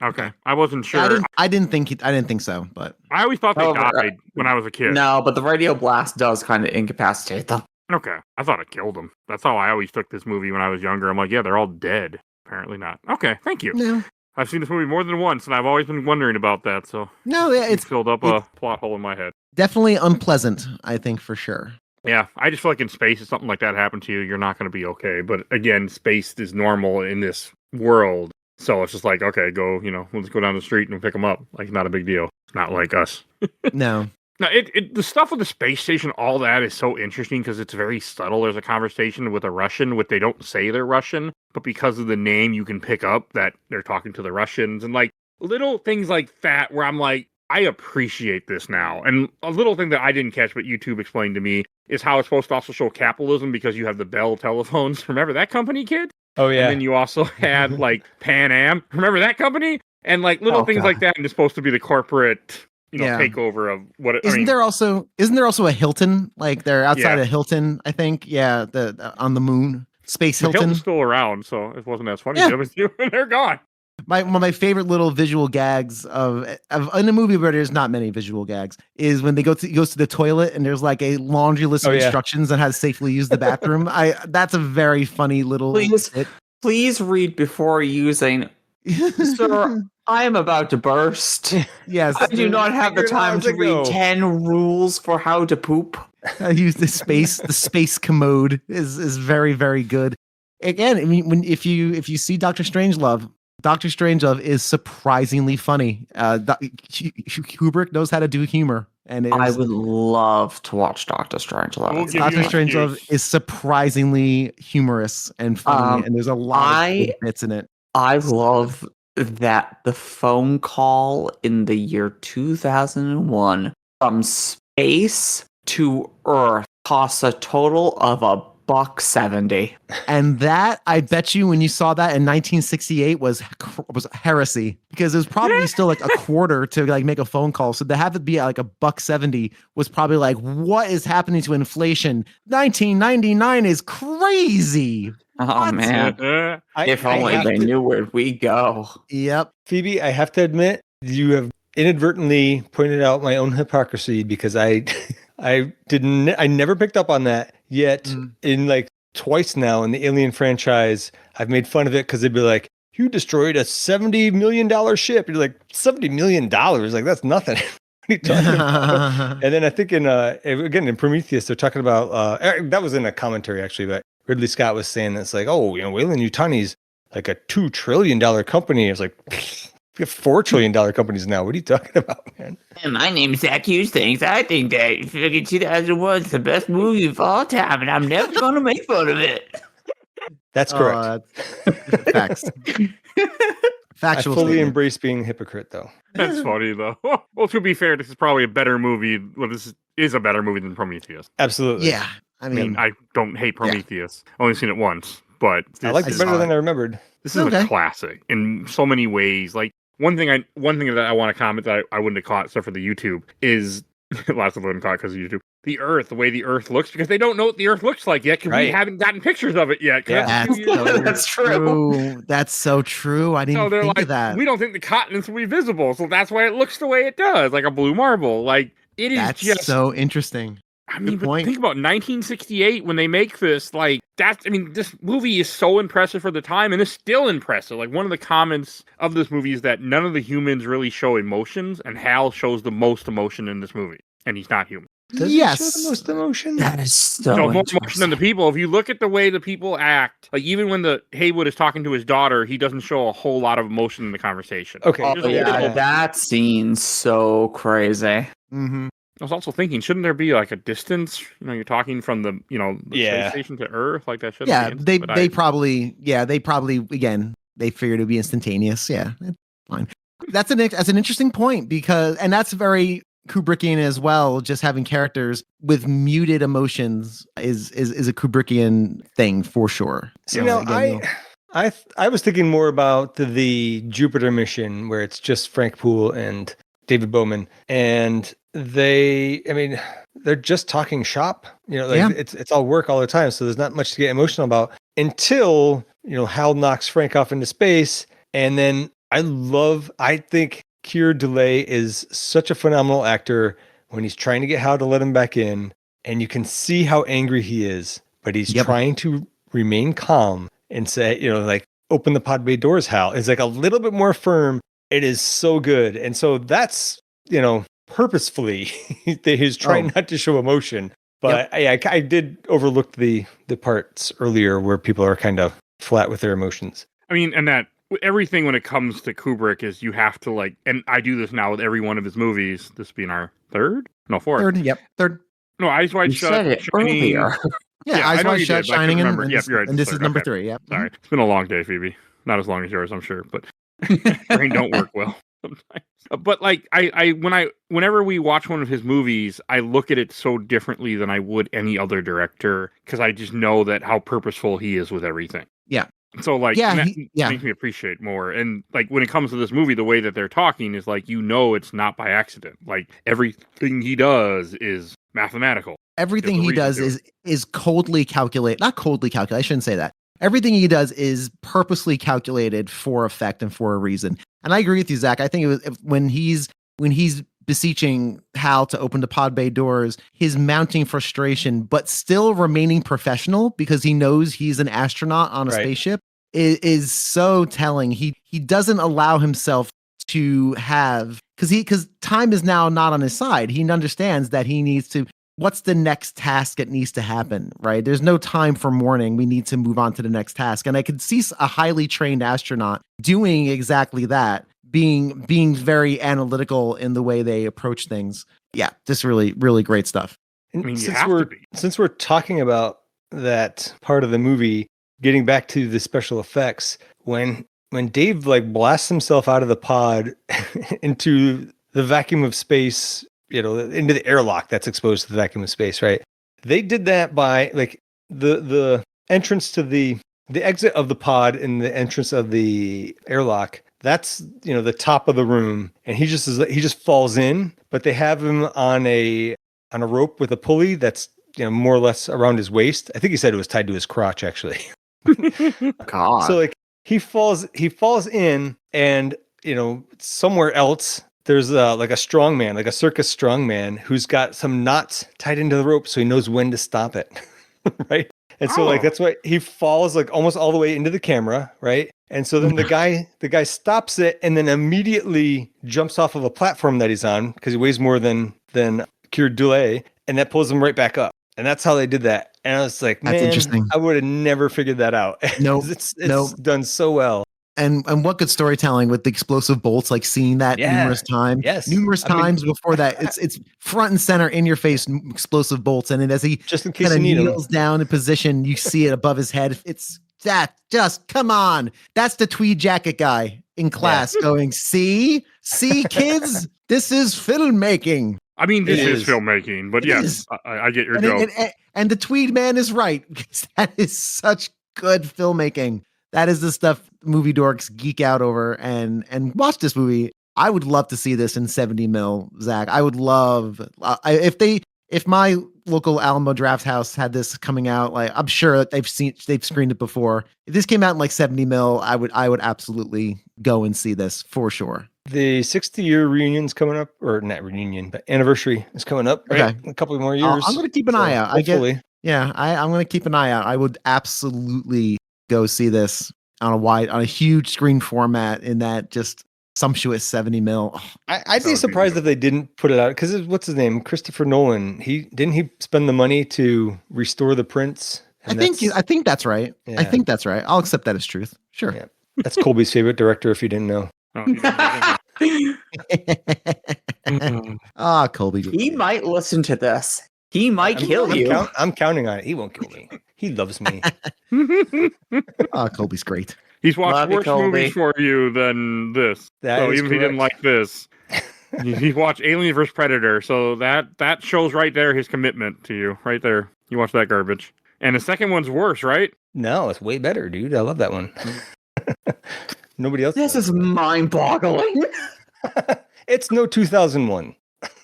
Okay, I wasn't sure. I didn't think so, but I always thought they However, died when I was a kid. No, but the radio blast does kind of incapacitate them. Okay, I thought it killed them. That's how I always took this movie when I was younger. I'm like, yeah, they're all dead. Apparently not. Okay, thank you. no, I've seen this movie more than once, and I've always been wondering about that. So it's it's filled up a plot hole in my head. definitely unpleasant. I think for sure. Yeah, I just feel like in space, if something like that happened to you, you're not going to be okay. But again, space is normal in this world. So it's just like, okay, go, we'll just go down the street and pick them up. Like, not a big deal. It's not like us. No, Now, the stuff with the space station, all that is so interesting because it's very subtle. There's a conversation with a Russian, which they don't say they're Russian, but because of the name, you can pick up that they're talking to the Russians. And like little things like that where I'm like, I appreciate this now. And a little thing that I didn't catch, but YouTube explained to me, is how it's supposed to also show capitalism because you have the Bell telephones. Remember that company, kid? Oh yeah. And then you also had like Pan Am. Remember that company? And like little things like that. And it's supposed to be the corporate, Yeah. takeover of what it isn't there also a Hilton? Like they're outside Yeah. of Hilton, I think. Yeah, the on the moon, Space The Hilton. Hilton's still around, so it wasn't as funny. Yeah. They're gone. One of my favorite little visual gags of in a movie where there's not many visual gags is when he goes to the toilet and there's like a laundry list of instructions on how to safely use the bathroom. That's a very funny little. Please read before using. Sir, I am about to burst. Yes, I do not have the time to read 10 rules for how to poop. I use the space commode is very, very good. Again, I mean, if you see Dr. Strangelove is surprisingly funny. Kubrick knows how to do humor, and I would love to watch Dr. Strangelove. Dr. Strangelove is surprisingly humorous and funny, and there's a lot of good bits in it. I love that the phone call in the year 2001 from space to Earth costs a total of $1.70. And that, I bet you, when you saw that in 1968, was heresy, because it was probably still like a quarter to like make a phone call. So to have it be like $1.70 was probably like, what is happening to inflation? 1999 is crazy. Oh What? man! If only they knew where we go. Yep. Phoebe, I have to admit, you have inadvertently pointed out my own hypocrisy because I never picked up on that. Yet in like twice now in the Alien franchise, I've made fun of it because they'd be like, "You destroyed a $70 million ship." You're like, $70 million? Like that's nothing. What are you talking about? And then I think in Prometheus, they're talking about that was in a commentary actually, but Ridley Scott was saying it's like, Weyland-Yutani's like a $2 trillion company. It's like, we have $4 trillion companies now. What are you talking about, man? My name's Zach Hughes. I think that 2001 is the best movie of all time, and I'm never going to make fun of it. That's correct. Facts. Factual. I fully statement. embrace being a hypocrite, though. That's funny, though. Well, to be fair, this is probably a better movie. Well, this is a better movie than Prometheus. Absolutely. Yeah. I mean, I don't hate Prometheus. Only seen it once, but I liked it better than I remembered. This is a classic in so many ways. Like one thing that I want to comment that I wouldn't have caught except for the YouTube is lots of them caught because of YouTube. The Earth, the way the Earth looks, because they don't know what the Earth looks like yet because we haven't gotten pictures of it yet. Yeah. That's true. That's so true. I didn't even think of that. We don't think the continents will be visible, so that's why it looks the way it does, like a blue marble. Like it is just so interesting. I mean, but think about 1968 when they make this. Like this movie is so impressive for the time, and it's still impressive. Like one of the comments of this movie is that none of the humans really show emotions, and Hal shows the most emotion in this movie, and he's not human. Does he show the most emotion? That is so more emotion than the people. If you look at the way the people act, like even when the Haywood is talking to his daughter, he doesn't show a whole lot of emotion in the conversation. Okay. That scene's so crazy. Mm-hmm. I was also thinking, shouldn't there be like a distance? You're talking from the space station to Earth, like that should. Yeah, they probably again they figured it'd be instantaneous. Yeah, it's fine. That's an interesting point and that's very Kubrickian as well. Just having characters with muted emotions is a Kubrickian thing for sure. See, now I was thinking more about the Jupiter mission where it's just Frank Poole and David Bowman, and they're just talking shop. It's all work all the time, so there's not much to get emotional about until Hal knocks Frank off into space, and then I think Keir Dullea is such a phenomenal actor when he's trying to get Hal to let him back in, and you can see how angry he is, but he's trying to remain calm and say, open the pod bay doors, Hal. It's like a little bit more firm. It is so good. And so that's, purposefully, he's trying not to show emotion. But I did overlook the parts earlier where people are kind of flat with their emotions. I mean, and that everything when it comes to Kubrick is you have to and I do this now with every one of his movies, this being our third? No, fourth. Third. No, Eyes Wide Shut. Said it earlier. Eyes Wide Shut, Shining, and you're right. And this is number 3. Yeah. Sorry, it's been a long day, Phoebe. Not as long as yours, I'm sure, but brain don't work well sometimes. But whenever we watch one of his movies, I look at it so differently than I would any other director because I just know that how purposeful he is with everything. Yeah. So makes me appreciate more. And when it comes to this movie, the way that they're talking is it's not by accident. Everything he does is mathematical. Everything he does is coldly calculated. Not coldly calculated. I shouldn't say that. Everything he does is purposely calculated for effect and for a reason. And I agree with you, Zach. I think it was when he's beseeching Hal to open the pod bay doors, his mounting frustration, but still remaining professional because he knows he's an astronaut on a spaceship is so telling. He doesn't allow himself to have because time is now not on his side. He understands that he needs to. What's the next task that needs to happen, right? There's no time for mourning. We need to move on to the next task. And I could see a highly trained astronaut doing exactly that, being very analytical in the way they approach things. Yeah, just really, really great stuff. And since we're talking about that part of the movie, getting back to the special effects, when Dave blasts himself out of the pod into the vacuum of space, into the airlock that's exposed to the vacuum of space, right? They did that by the entrance to the exit of the pod and the entrance of the airlock. That's the top of the room, and he just falls in. But they have him on a rope with a pulley that's more or less around his waist. I think he said it was tied to his crotch, actually. God. So he falls in, and somewhere else. There's a strongman, like a circus strongman, who's got some knots tied into the rope, so he knows when to stop it, right? And so that's why he falls almost all the way into the camera, right? And so then the guy stops it and then immediately jumps off of a platform that he's on because he weighs more than Keir Dullea, and that pulls him right back up. And that's how they did that. And I was like, that's interesting. I would have never figured that out. No, it's done so well. And what good storytelling with the explosive bolts, seeing that numerous times. Yes. Numerous times before that. It's front and center in your face explosive bolts. And then as he just in case you need kneels down in position, you see it above his head. It's that just come on. That's the tweed jacket guy in class going, see kids, this is filmmaking. I mean, this is filmmaking, but yes, I get your joke. And the tweed man is right. That is such good filmmaking. That is the stuff movie dorks geek out over and watch this movie. I would love to see this in 70 mil, Zach. I would love if my local Alamo Draft House had this coming out. I'm sure they've screened it before. If this came out in 70 mil, I would absolutely go and see this for sure. The 60-year reunion's coming up, or not reunion, but anniversary is coming up. Right? Okay, a couple more years. I'm going to keep an eye out. Hopefully. I'm going to keep an eye out. I would absolutely go see this on a huge screen format in that just sumptuous 70 mil. Oh, I'd be surprised if they didn't put it out because what's his name? Christopher Nolan. He spend the money to restore the prints. I think that's right. Yeah. I think that's right. I'll accept that as truth. Sure. Yeah. That's Colby's favorite director. If you didn't know. Colby. He might listen to this. He might kill you. I'm counting on it. He won't kill me. He loves me. Colby's great. He's watched worse movies for you than this. So even if he didn't like this, he watched Alien vs. Predator. So that shows right there his commitment to you. Right there. You watch that garbage. And the second one's worse, right? No, it's way better, dude. I love that one. Nobody else. This is mind-boggling. It's no 2001.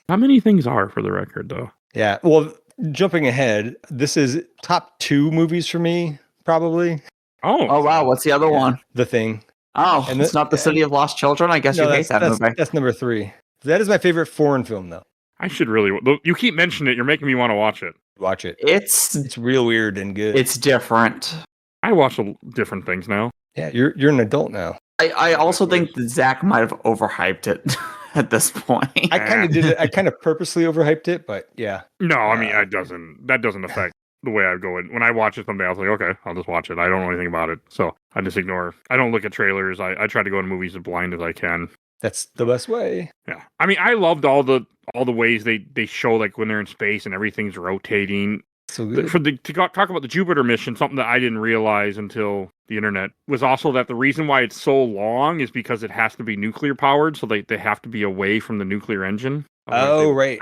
How many things are, for the record, though? Yeah. Well, jumping ahead, this is top 2 movies for me, probably. Oh wow, what's the other one? The Thing. Oh, And it's not the City of Lost Children. I guess No, you hate that movie. that's number 3. That is my favorite foreign film, though. I should really. You keep mentioning it. You're making me want to watch it. Watch it. It's real weird and good. It's different. I watch different things now. Yeah, you're an adult now. I also think that Zach might have overhyped it at this point. I kind of did it. I kind of purposely overhyped it, but yeah. No, I mean, that doesn't affect the way I go in. When I watch it someday, I was like, okay, I'll just watch it. I don't know anything about it. So I just ignore. I don't look at trailers. I try to go to movies as blind as I can. That's the best way. Yeah. I mean, I loved all the ways they show, like, when they're in space and everything's rotating. So good. To talk about the Jupiter mission, something that I didn't realize until the internet was also that the reason why it's so long is because it has to be nuclear powered, so they have to be away from the nuclear engine. Oh, right.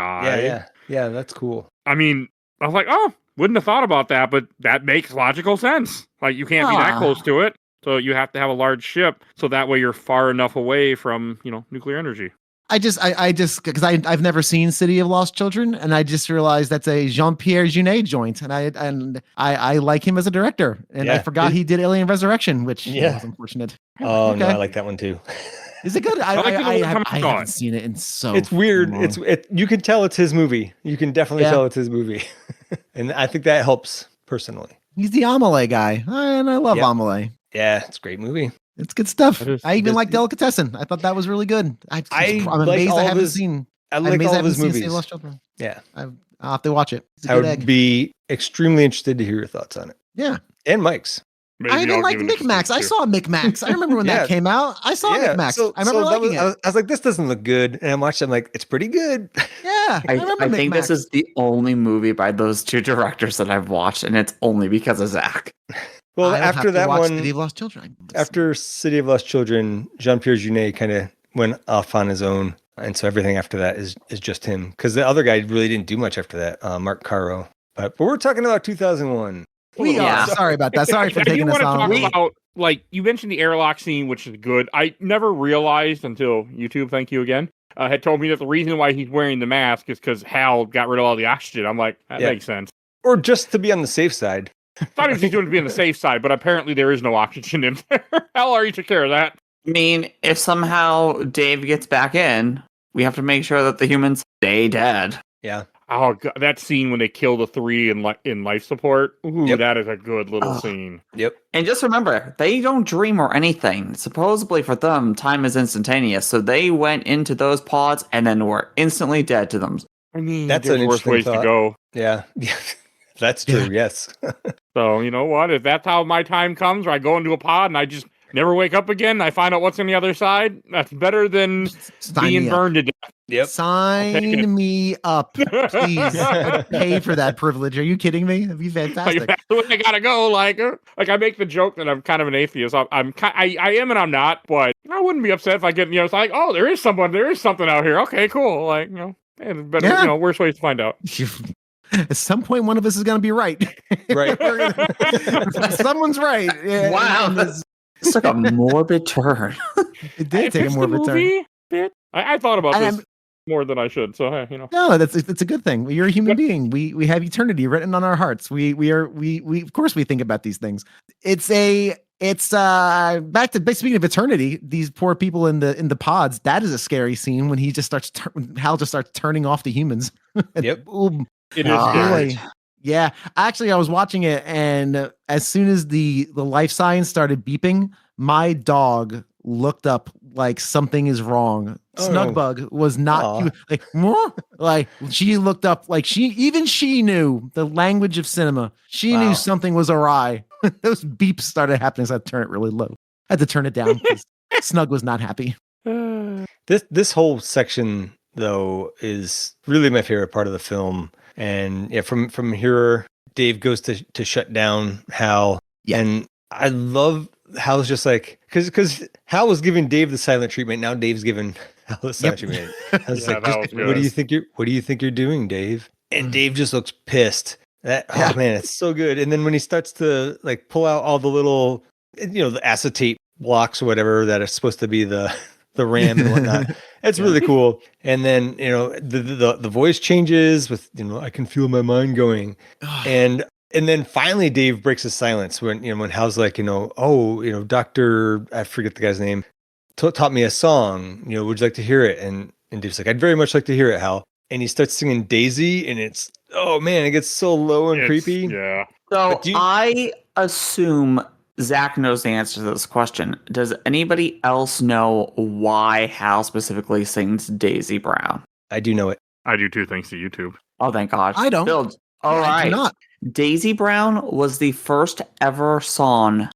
Yeah, that's cool. I mean, I was like, oh, wouldn't have thought about that, but that makes logical sense. Like, you can't be that close to it, so you have to have a large ship, so that way you're far enough away from, nuclear energy. I just because I've never seen City of Lost Children, and I just realized that's a Jean-Pierre Jeunet joint, and I like him as a director, and I forgot he did Alien Resurrection, which was unfortunate. Oh no, I like that one too. Is it good? I haven't seen it in so. It's weird. long. You can tell it's his movie. You can definitely tell it's his movie, and I think that helps personally. He's the Amelie guy, and I love Amelie. Yeah, it's a great movie. It's good stuff. I even like Delicatessen. I thought that was really good. I'm amazed I haven't seen. I like all of his movies. Lost Children. Yeah, I'll have to watch it. I would be extremely interested to hear your thoughts on it. Yeah, and Mike's. Maybe I even like Micmacs. I saw Micmacs. I remember when that came out. I saw Micmacs. I remember liking it. I was like, this doesn't look good. And I watched it. I'm like, it's pretty good. Yeah. I think this is the only movie by those two directors that I've watched, and it's only because of Zach. Well, after that one, City of Lost Children. After City of Lost Children, Jean-Pierre Jeunet kind of went off on his own. And so everything after that is just him. Because the other guy really didn't do much after that, Mark Caro. But we're talking about 2001. We are. Sorry about that. Sorry for taking us on. Talk about, like, you mentioned the airlock scene, which is good. I never realized until YouTube, thank you again, had told me that the reason why he's wearing the mask is because Hal got rid of all the oxygen. I'm like, that makes sense. Or just to be on the safe side. I thought he was doing to be on the safe side, but apparently there is no oxygen in there. Hal already took care of that. I mean, if somehow Dave gets back in, we have to make sure that the humans stay dead. Yeah. Oh, God, that scene when they kill the 3 in life support. Ooh, that is a good little scene. Yep. And just remember, they don't dream or anything. Supposedly for them, time is instantaneous. So they went into those pods and then were instantly dead to them. I mean, that's an worse ways thought. to go. Yeah. That's true. Yes. So, you know what? If that's how my time comes, where I go into a pod and I just never wake up again, I find out what's on the other side, that's better than being burned to death. Yep. Sign me up, please. I'd pay for that privilege. Are you kidding me? That'd be fantastic. That's the way I gotta go. Like I make the joke that I'm kind of an atheist. I am and I'm not, but I wouldn't be upset if I get, it's like, oh, there is something out here. Okay, cool. Like, and better, worse ways to find out. At some point, one of us is going to be right. Right. Someone's right. Yeah. Wow. It's like a morbid turn. It did take a morbid turn. I thought about this more than I should. So, hey, No, that's a good thing. You're a human being. We have eternity written on our hearts. We of course we think about these things. It's back to speaking of eternity, these poor people in the pods. That is a scary scene when he just starts Hal just starts turning off the humans. Yep. Boom. It is scary. Yeah, actually, I was watching it, and as soon as the life signs started beeping, my dog looked up like something is wrong. Snugbug was not like she looked up like she knew the language of cinema. She knew something was awry. Those beeps started happening, so I had to turn it really low. I had to turn it down because Snug was not happy. This whole section though is really my favorite part of the film. And yeah, from here, Dave goes to shut down Hal. Yeah. And I love Hal's just like, because Hal was giving Dave the silent treatment. Now Dave's giving Hal the silent treatment. I was like, what do you think you're doing, Dave? And Dave just looks pissed. Oh man, it's so good. And then when he starts to like pull out all the little, the acetate blocks or whatever that are supposed to be the RAM and whatnot, it's really cool. And then the voice changes with I can feel my mind going, and then finally Dave breaks his silence when when Hal's like Doctor, I forget the guy's name, taught me a song. Would you like to hear it? And Dave's like, I'd very much like to hear it, Hal. And he starts singing Daisy, and it's, oh man, it gets so low and creepy. Yeah. So I assume Zach knows the answer to this question. Does anybody else know why Hal specifically sings Daisy Brown? I do know it. I do too, thanks to YouTube. Oh, thank God. I don't. Bill, all right. I do not. Daisy Brown was the first ever sung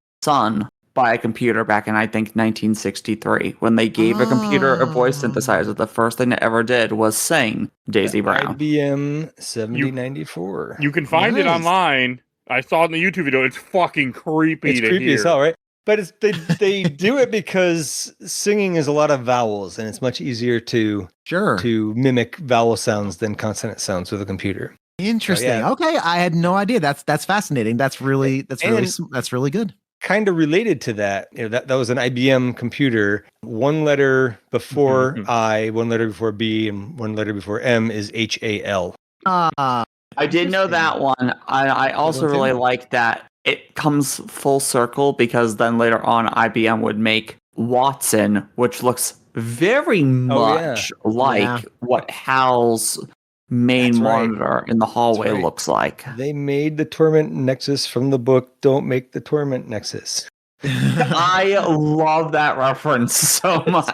by a computer back in, I think, 1963. When they gave a computer a voice synthesizer, the first thing it ever did was sing Daisy Brown. IBM 7094. You can find it online. I saw it in the YouTube video. It's fucking creepy. It's creepy as hell, right? But they do it because singing is a lot of vowels, and it's much easier to mimic vowel sounds than consonant sounds with a computer. Interesting. Okay, I had no idea. That's fascinating. That's really good. Kind of related to that, that was an IBM computer. One letter before I, one letter before B, and one letter before M is HAL. I did know that one. I also really like that it comes full circle, because then later on IBM would make Watson, which looks very much like what Hal's main monitor in the hallway looks like. They made the Torment Nexus from the book Don't Make the Torment Nexus. I love that reference so much.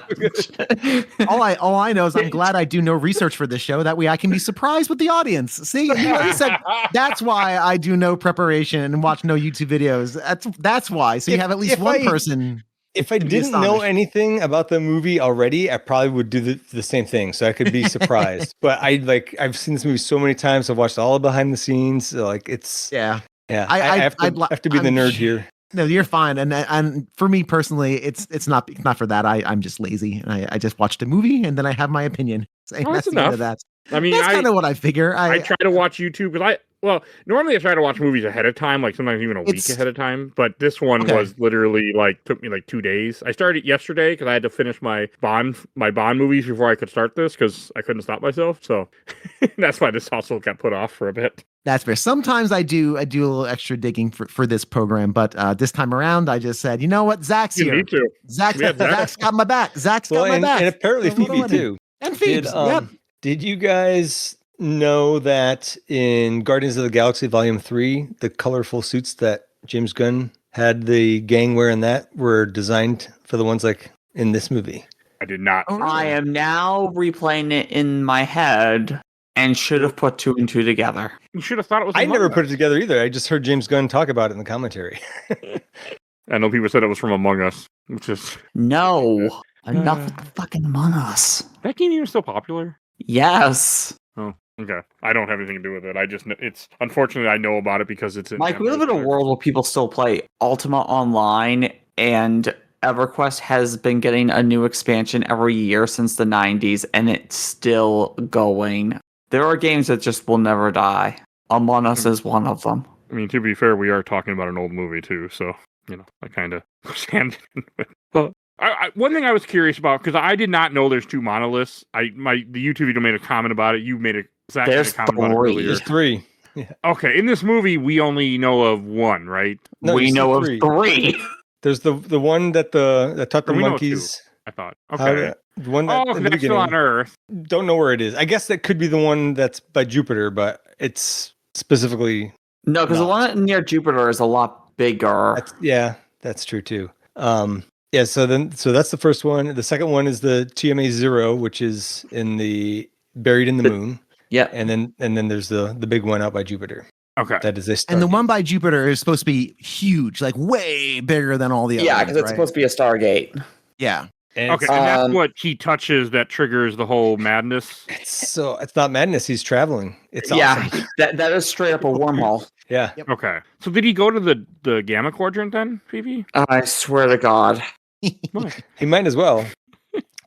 all I know is I'm glad I do no research for this show. That way I can be surprised with the audience. See, you said that's why I do no preparation and watch no YouTube videos. That's why. So you have at least one person. If I didn't know anything about the movie already, I probably would do the same thing. So I could be surprised. But I've seen this movie so many times. I've watched all the behind the scenes. So it's I have to be the nerd here. No, you're fine. And for me personally, it's not for that. I'm just lazy, and I just watched a movie and then I have my opinion. So that's the end of that. I mean, that's kind of what I figure. I try to watch YouTube because normally I try to watch movies ahead of time, like sometimes even a week ahead of time. But this one was literally took me 2 days. I started yesterday because I had to finish my Bond movies before I could start this because I couldn't stop myself. So that's why this also got put off for a bit. That's fair. Sometimes I do a little extra digging for this program, but this time around I just said, you know what, Zach's here. Me too. Zach's got my back. Zach's got my back. And apparently Phoebe too. And Phoebe. Did you guys know that in Guardians of the Galaxy Volume 3, the colorful suits that James Gunn had the gang wearing that were designed for the ones like in this movie? I did not. I am now replaying it in my head and should have put 2 and 2 together. You should have thought it was. I never put it together either. I just heard James Gunn talk about it in the commentary. I know people said it was from Among Us, which is no. Enough with the fucking Among Us. That game even still popular? Yes. Oh, okay. I don't have anything to do with it. It's unfortunately I know about it because it's in. Mike, we live in a world where people still play Ultima Online, and EverQuest has been getting a new expansion every year since the 90s, and it's still going. There are games that just will never die. Among Us is one of them. I mean, to be fair, we are talking about an old movie too, so I kind of stand. But one thing I was curious about, because I did not know there's 2 monoliths. The YouTube video made a comment about it. You made a comment about it earlier. There's 3. Yeah. Okay, in this movie, we only know of 1, right? No, we know of 3. There's the one that taught the monkeys. I thought. Okay. The one that that's still on Earth. Don't know where it is. I guess that could be the one that's by Jupiter, but it's specifically no, because the one near Jupiter is a lot bigger. That's true too. So that's the first one. The second one is the TMA-0, which is buried in the moon. Yeah. And then there's the big one out by Jupiter. Okay. That is a And the one by Jupiter is supposed to be huge, like way bigger than all the others. Yeah, because it's supposed to be a Stargate. Yeah. And that's what he touches that triggers the whole madness. It's not madness. He's traveling. It's awesome. that is straight up a wormhole. Yeah. Yep. Okay. So did he go to the Gamma Quadrant then, Phoebe? I swear to God. He might as well.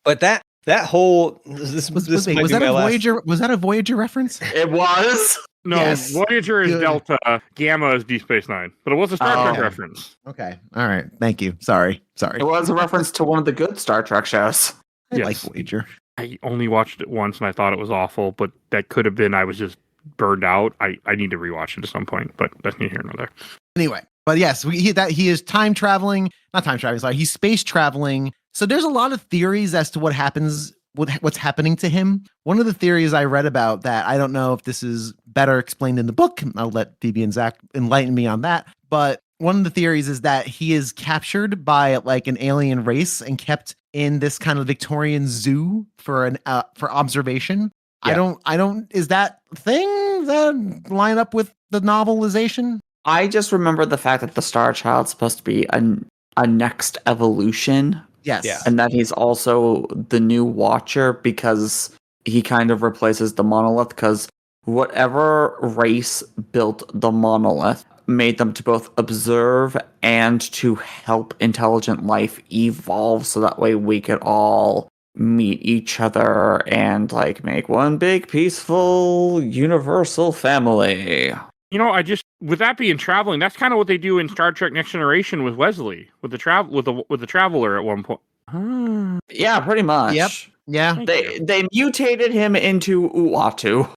But that whole was that a Voyager? Was that a Voyager reference? It was. No, Yes. Voyager is Good. Delta, Gamma is Deep Space Nine. But it was a Star Trek okay. reference. Okay. All right. Thank you. Sorry. It was a reference to one of the good Star Trek shows. I Yes. like Voyager. I only watched it once and I thought it was awful, but that could have been I was just burned out. I need to rewatch it at some point, but that's neither here nor there. Anyway, but yes, he is time traveling, not time traveling. Sorry, he's space traveling. So there's a lot of theories as to what happens, what's happening to him. One of the theories I read about that, I don't know if this is better explained in the book. I'll let Phoebe and Zach enlighten me on that. But one of the theories is that he is captured by like an alien race and kept in this kind of Victorian zoo for observation. Yeah. I don't. Is that thing that line up with the novelization? I just remember the fact that the Star Child's supposed to be a next evolution, Yes. Yeah. and that he's also the new Watcher because he kind of replaces the monolith. Because whatever race built the monolith made them to both observe and to help intelligent life evolve, so that way we could all meet each other and like make one big peaceful universal family. You know, with that being traveling, that's kind of what they do in Star Trek Next Generation with Wesley, with the Traveler at one point. Yeah, pretty much. Yep. Yeah. They mutated him into Uatu.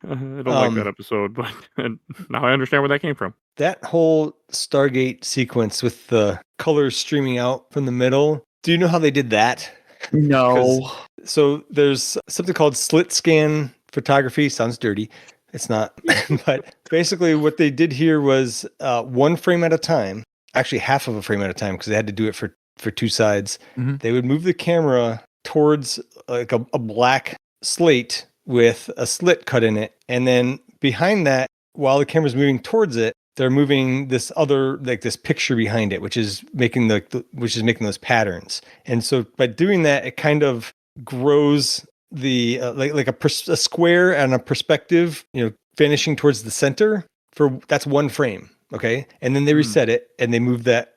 I don't like that episode, but now I understand where that came from. That whole Stargate sequence with the colors streaming out from the middle. Do you know how they did that? No. So there's something called slit scan photography. Sounds dirty. It's not. But basically what they did here was one frame at a time, actually half of a frame at a time, because they had to do it for two sides. Mm-hmm. They would move the camera towards like a black slate with a slit cut in it. And then behind that, while the camera's moving towards it, they're moving this other, like this picture behind it, which is making those patterns. And so by doing that, it kind of grows the like a square and a perspective, vanishing towards the center that's one frame. Okay. And then they reset it and they move the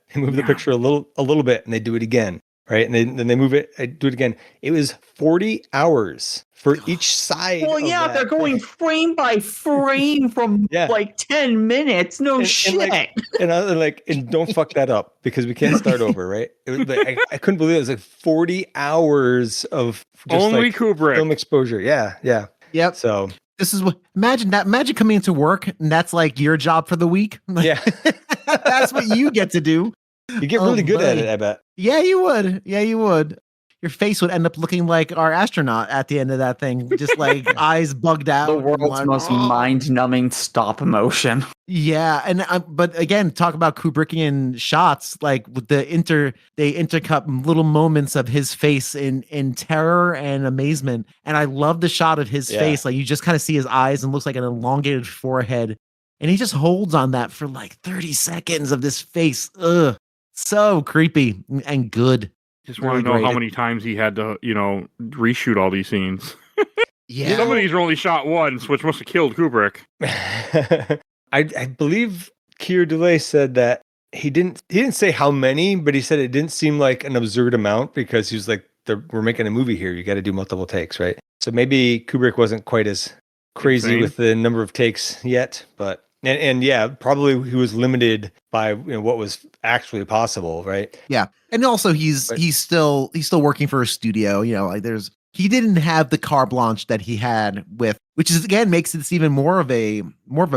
picture a little bit and they do it again. Right. And then they move it, do it again. It was 40 hours for each side. Well, yeah, they're going frame by frame from like 10 minutes. No shit. And don't fuck that up because we can't start over, right? It was like, I couldn't believe it. It was like 40 hours of just only Kubrick film exposure. Yeah. Yeah. Yep. So this is what imagine coming into work and that's like your job for the week. Yeah. That's what you get to do. You get really good at it, I bet. Yeah, you would. Yeah, you would. Your face would end up looking like our astronaut at the end of that thing, just like eyes bugged out. The world's most mind-numbing stop motion. Yeah, and but again, talk about Kubrickian shots, like with they intercut little moments of his face in terror and amazement, and I love the shot of his face. Like you just kind of see his eyes and looks like an elongated forehead, and he just holds on that for like 30 seconds of this face. Ugh. So creepy and good. Just want to know how many times he had to, reshoot all these scenes. Yeah. Some of these are only shot once, which must have killed Kubrick. I believe Keir Dullea said that he didn't say how many, but he said it didn't seem like an absurd amount because he was like, we're making a movie here. You got to do multiple takes, right? So maybe Kubrick wasn't quite as crazy with the number of takes yet, but and yeah, probably he was limited by what was actually possible, right? Yeah, and also he's still working for a studio. He didn't have the carte blanche that he had with, which is again makes this even more of a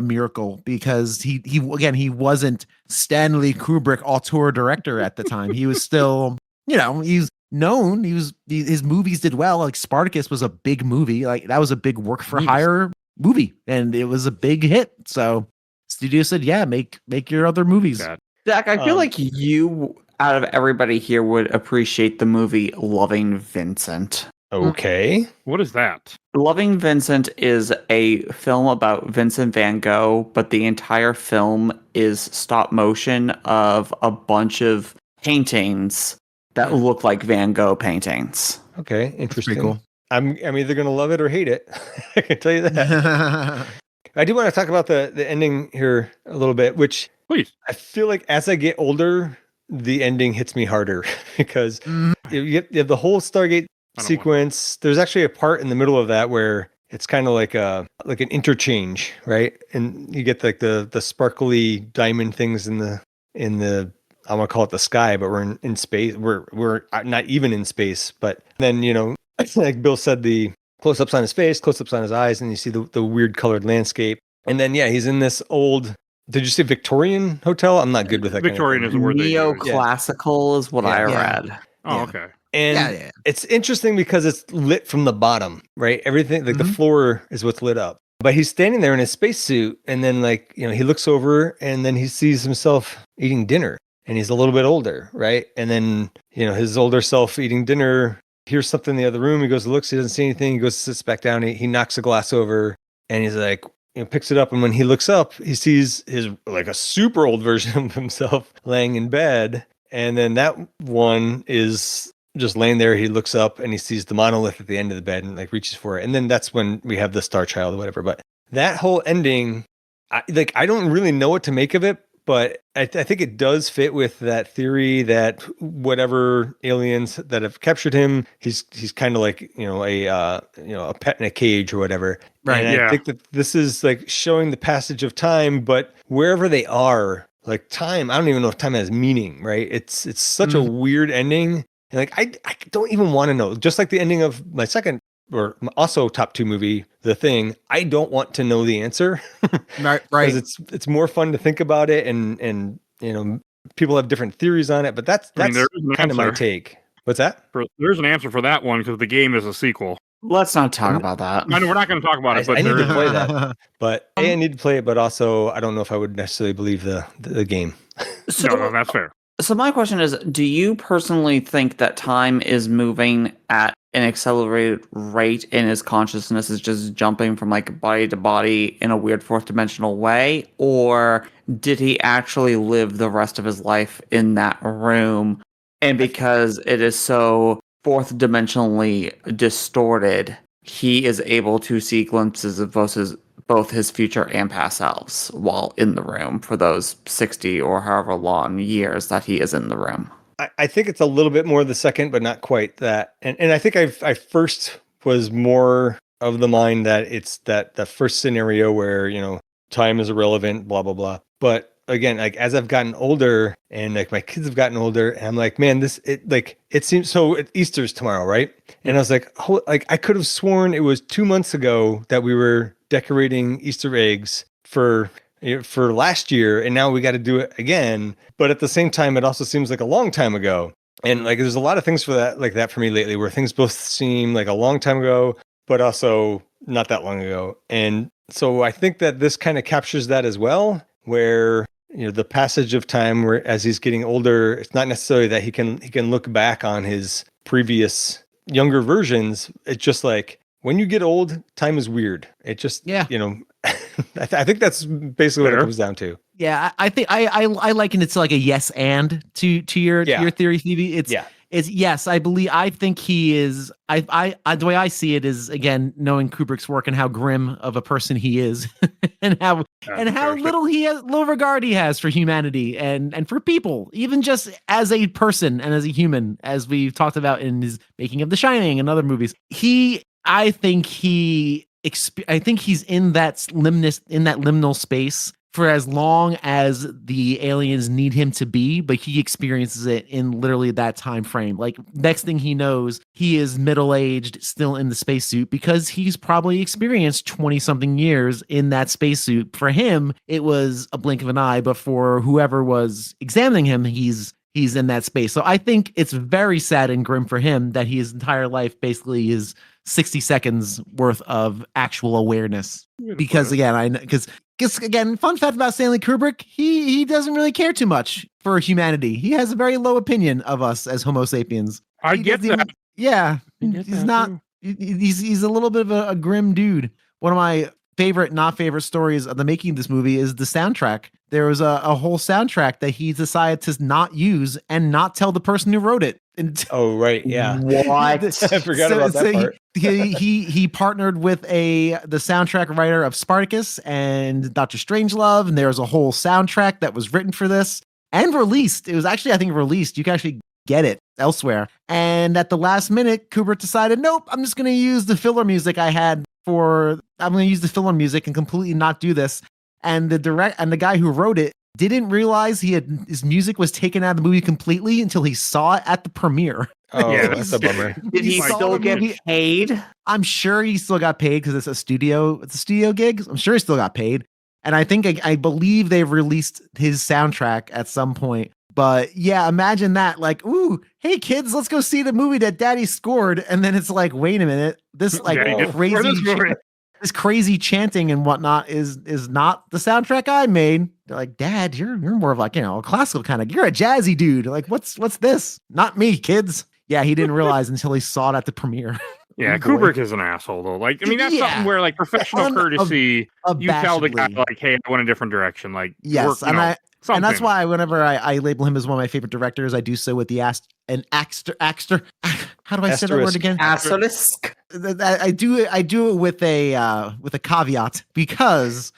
miracle because he wasn't Stanley Kubrick auteur director at the time. He was still he's known. His movies did well. Like Spartacus was a big movie. Like that was a big work for hire movie and it was a big hit. So studio said, yeah, make your other movies. Zach, I feel like you out of everybody here would appreciate the movie Loving Vincent. Okay. What is that? Loving Vincent is a film about Vincent van Gogh, but the entire film is stop motion of a bunch of paintings that look like Van Gogh paintings. Okay, interesting. Pretty cool. I'm either gonna love it or hate it. I can tell you that. I do want to talk about the ending here a little bit, which please. I feel like as I get older, the ending hits me harder because you have the whole Stargate sequence. There's actually a part in the middle of that where it's kind of like an interchange, right? And you get like the sparkly diamond things in the I want to call it the sky, but we're in space. We're not even in space. But then, like Bill said, the close-ups on his face, close-ups on his eyes, and you see the weird colored landscape. And then, yeah, he's in this old, did you say Victorian hotel? I'm not good with that. Victorian is a word they use. Neoclassical is what I read. Oh, okay. And it's interesting because it's lit from the bottom, right? Everything, like the floor is what's lit up. But he's standing there in his spacesuit, and then he looks over, and then he sees himself eating dinner, and he's a little bit older, right? And then, his older self eating dinner, hears something in the other room. He goes, looks, he doesn't see anything. He goes, sits back down. He knocks a glass over, and he's like, picks it up. And when he looks up, he sees his, like a super old version of himself laying in bed. And then that one is just laying there. He looks up and he sees the monolith at the end of the bed and like reaches for it. And then that's when we have the Star Child or whatever. But that whole ending, I don't really know what to make of it, but I think it does fit with that theory that whatever aliens that have captured him, he's kind of like, a pet in a cage or whatever. Right. And I think that this is like showing the passage of time, but wherever they are, like time, I don't even know if time has meaning, right? It's such a weird ending. And like, I don't even want to know. Just like the ending of my second, or also top 2 movie, The Thing, I don't want to know the answer. Right. Because it's more fun to think about it, and people have different theories on it, but that's kind of my take. What's that? There's an answer for that one because the game is a sequel. Let's not talk about that. I know we're not going to talk about it, but I need to play that. But I need to play it, but also I don't know if I would necessarily believe the game. So, no, that's fair. So my question is, do you personally think that time is moving at an accelerated rate and his consciousness is just jumping from like body to body in a weird fourth dimensional way? Or did he actually live the rest of his life in that room? And because it is so fourth dimensionally distorted, he is able to see glimpses of both his future and past selves while in the room for those 60 or however long years that he is in the room. I think it's a little bit more the second, but not quite that. And I think I first was more of the mind that it's that first scenario where, time is irrelevant, blah, blah, blah. But again, like as I've gotten older and like my kids have gotten older, and I'm like, man, it seems so. Easter's tomorrow, right? And I was like, I could have sworn it was 2 months ago that we were decorating Easter eggs for last year, and now we got to do it again. But at the same time, it also seems like a long time ago. And like, there's a lot of things like that for me lately, where things both seem like a long time ago, but also not that long ago. And so I think that this kind of captures that as well, where the passage of time, where as he's getting older, it's not necessarily that he can look back on his previous younger versions. It's just like when you get old, time is weird. It just I think that's basically what it comes down to. Yeah, I think I liken it to like a yes and to your theory, Phoebe. It's yes, I think he is. I the way I see it is, again, knowing Kubrick's work and how grim of a person he is, and how little regard he has for humanity and for people, even just as a person and as a human, as we've talked about in his making of The Shining and other movies. I think he's in that liminal space for as long as the aliens need him to be, but he experiences it in literally that time frame. Like, next thing he knows, he is middle-aged, still in the spacesuit, because he's probably experienced 20-something years in that spacesuit. For him, it was a blink of an eye, but for whoever was examining him, he's in that space. So I think it's very sad and grim for him that his entire life basically is 60 seconds worth of actual awareness. Because again, fun fact about Stanley Kubrick, he doesn't really care too much for humanity. He has a very low opinion of us as Homo sapiens. I get that. He's a little bit of a grim dude. One of my not favorite stories of the making of this movie is the soundtrack. There was a whole soundtrack that he decided to not use and not tell the person who wrote it. Oh, right. Yeah. What? I forgot about that part. He partnered with the soundtrack writer of Spartacus and Dr. Strangelove, and there was a whole soundtrack that was written for this and released. It was actually, I think, released. You can actually get it elsewhere. And at the last minute, Kubrick decided, nope, I'm just going to use the filler music I had I'm going to use the filler music and completely not do this. And the guy who wrote it didn't realize his music was taken out of the movie completely until he saw it at the premiere. Oh, yeah, that's a bummer. Did he still get paid? I'm sure he still got paid because it's a studio gig. I'm sure he still got paid. And I believe they've released his soundtrack at some point. But yeah, imagine that. Like, ooh, hey kids, let's go see the movie that Daddy scored. And then it's like, wait a minute, this like this crazy chanting and whatnot is not the soundtrack I made. They're like, Dad, you're more of like, a classical kind of. You're a jazzy dude. Like, what's this? Not me, kids. Yeah, he didn't realize until he saw it at the premiere. Yeah, Kubrick is an asshole though. Like, I mean, that's something where like professional courtesy, you tell the guy like, hey, I went a different direction. Like, yes, and that's why whenever I label him as one of my favorite directors, I do so with the an actor. How do I say that word again? Asterisk. I do it with a caveat because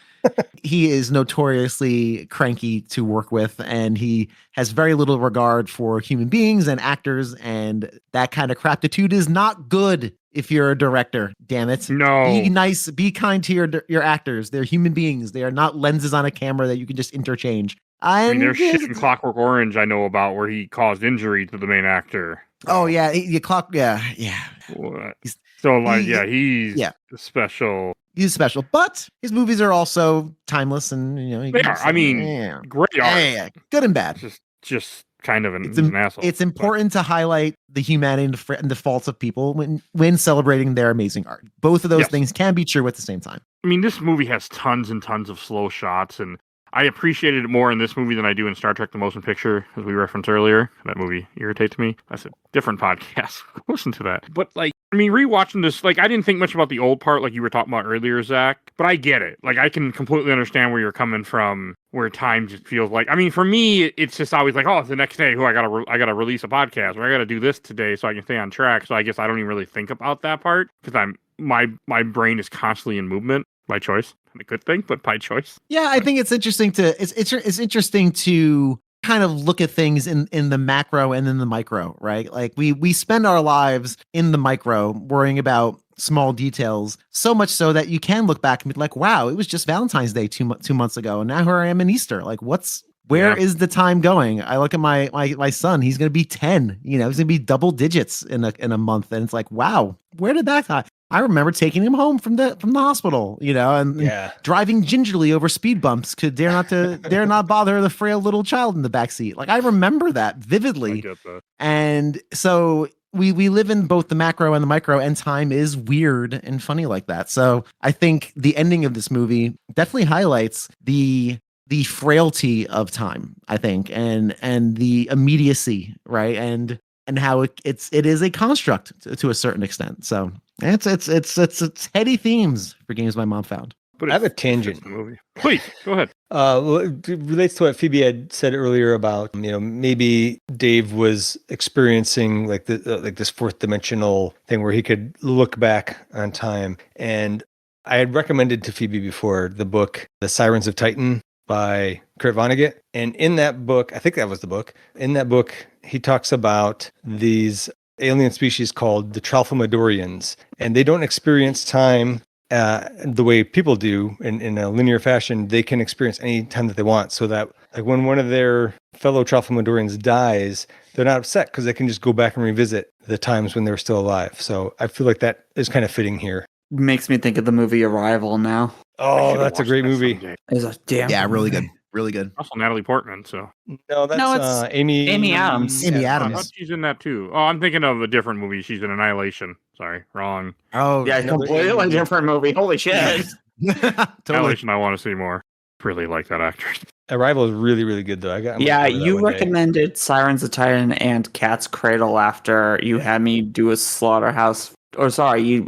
he is notoriously cranky to work with, and he has very little regard for human beings and actors, and that kind of craptitude is not good. If you're a director, damn it. No. Be nice, be kind to your actors. They're human beings. They are not lenses on a camera that you can just interchange. I mean, there's shit in Clockwork Orange I know about where he caused injury to the main actor. Oh yeah, yeah. What? So like, he's special. He's special, but his movies are also timeless, and they are. I mean, great art. Good and bad. Just kind of an asshole. It's important to highlight the humanity and the faults of people when celebrating their amazing art. Both of those things can be true at the same time. I mean, this movie has tons and tons of slow shots, and I appreciated it more in this movie than I do in Star Trek: The Motion Picture, as we referenced earlier. That movie irritates me. That's a different podcast. Listen to that. But like, I mean, rewatching this, like, I didn't think much about the old part, like you were talking about earlier, Zach. But I get it. Like, I can completely understand where you're coming from, where time just feels like. I mean, for me, it's just always like, oh, it's the next day. I gotta release a podcast, or I gotta do this today so I can stay on track. So I guess I don't even really think about that part because my brain is constantly in movement by choice. A good thing, but by choice. Yeah, I think it's interesting it's interesting to kind of look at things in the macro and in the micro, right? Like we spend our lives in the micro worrying about small details, so much so that you can look back and be like, wow, it was just Valentine's Day 2 months ago, and now here I am in Easter. Like, where is the time going? I look at my son, he's gonna be 10, he's gonna be double digits in a month, and it's like, wow, where did that time? I remember taking him home from the hospital, and driving gingerly over speed bumps, could dare not bother the frail little child in the backseat. Like, I remember that vividly. I get that. And so we live in both the macro and the micro, and time is weird and funny like that. So I think the ending of this movie definitely highlights the frailty of time, I think, and the immediacy, right? And how it is a construct to a certain extent. So it's heady themes for games my mom found. But I have a tangent. Movie. Please go ahead. It relates to what Phoebe had said earlier about maybe Dave was experiencing like this fourth dimensional thing where he could look back on time. And I had recommended to Phoebe before the book The Sirens of Titan by Kurt Vonnegut. And in that book, I think that was the book. In that book, he talks about these alien species called the Tralfamadorians, and they don't experience time the way people do in a linear fashion. They can experience any time that they want, so that like when one of their fellow Tralfamadorians dies, they're not upset because they can just go back and revisit the times when they were still alive. So I feel like that is kind of fitting here. Makes me think of the movie Arrival now. Oh, that's a great movie. It's a damn really good. Really good. Also Natalie Portman, so. No, it's Amy Adams. Amy I Adams. thought she's in that too. Oh, I'm thinking of a different movie. She's in Annihilation. Sorry, wrong. Oh, yeah, completely different movie. Holy shit. Totally. Annihilation I want to see more. Really like that actress. Arrival is really, really good though. You recommended Sirens of Titan and Cat's Cradle after you had me do a Slaughterhouse. Or sorry, you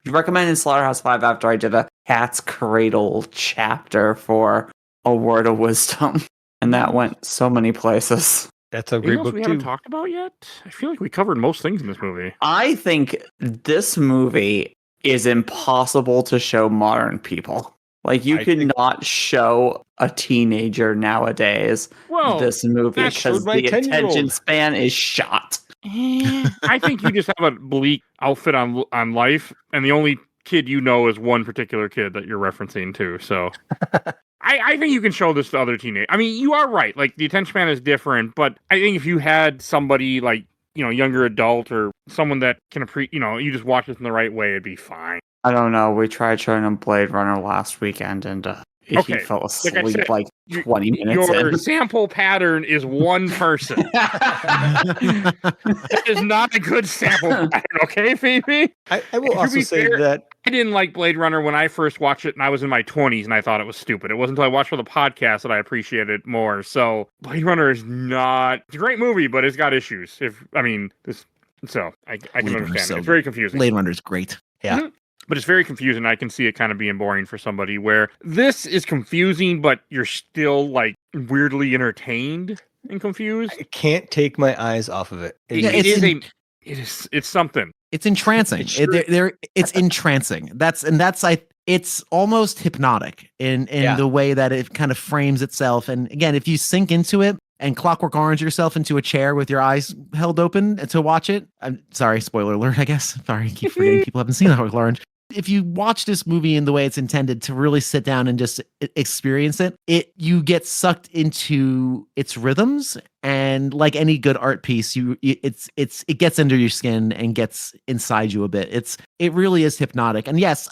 recommended Slaughterhouse 5 after I did a Cat's Cradle chapter for A Word of Wisdom, and that went so many places. That's a great book we haven't talked about yet. I feel like we covered most things in this movie. I think this movie is impossible to show modern people. Like, you I could think- not show a teenager nowadays this movie that's because my the 10-year-old. attention span is shot. I think you just have a bleak outfit on life, and the only kid you know is one particular kid that you're referencing to. So I think you can show this to other teenagers. I mean, you are right. Like, the attention span is different, but I think if you had somebody like, younger adult or someone that can appreciate, you just watch this in the right way, it'd be fine. I don't know. We tried showing him Blade Runner last weekend, and he Okay, fell like asleep I said, 20 minutes Your in. sample pattern is one person. That is not a good sample pattern, okay, Phoebe? I will To also be say fair, that I didn't like Blade Runner when I first watched it, and I was in my 20s, and I thought it was stupid. It wasn't until I watched for the podcast that I appreciated it more. So Blade Runner is not... It's a great movie, but it's got issues. I can Runner's understand so it. It's very confusing. Blade Runner's great. Yeah. But it's very confusing. I can see it kind of being boring for somebody, where this is confusing, but you're still like weirdly entertained and confused. I can't take my eyes off of it. It's something. It's entrancing. It's entrancing. It's almost hypnotic in the way that it kind of frames itself. And again, if you sink into it and Clockwork Orange yourself into a chair with your eyes held open to watch it, I'm sorry, spoiler alert, I guess. Sorry, I keep forgetting people haven't seen Clockwork Orange. If you watch this movie in the way it's intended to really sit down and just experience it, you get sucked into its rhythms, and like any good art piece, it gets under your skin and gets inside you a bit. It really is hypnotic. And yes,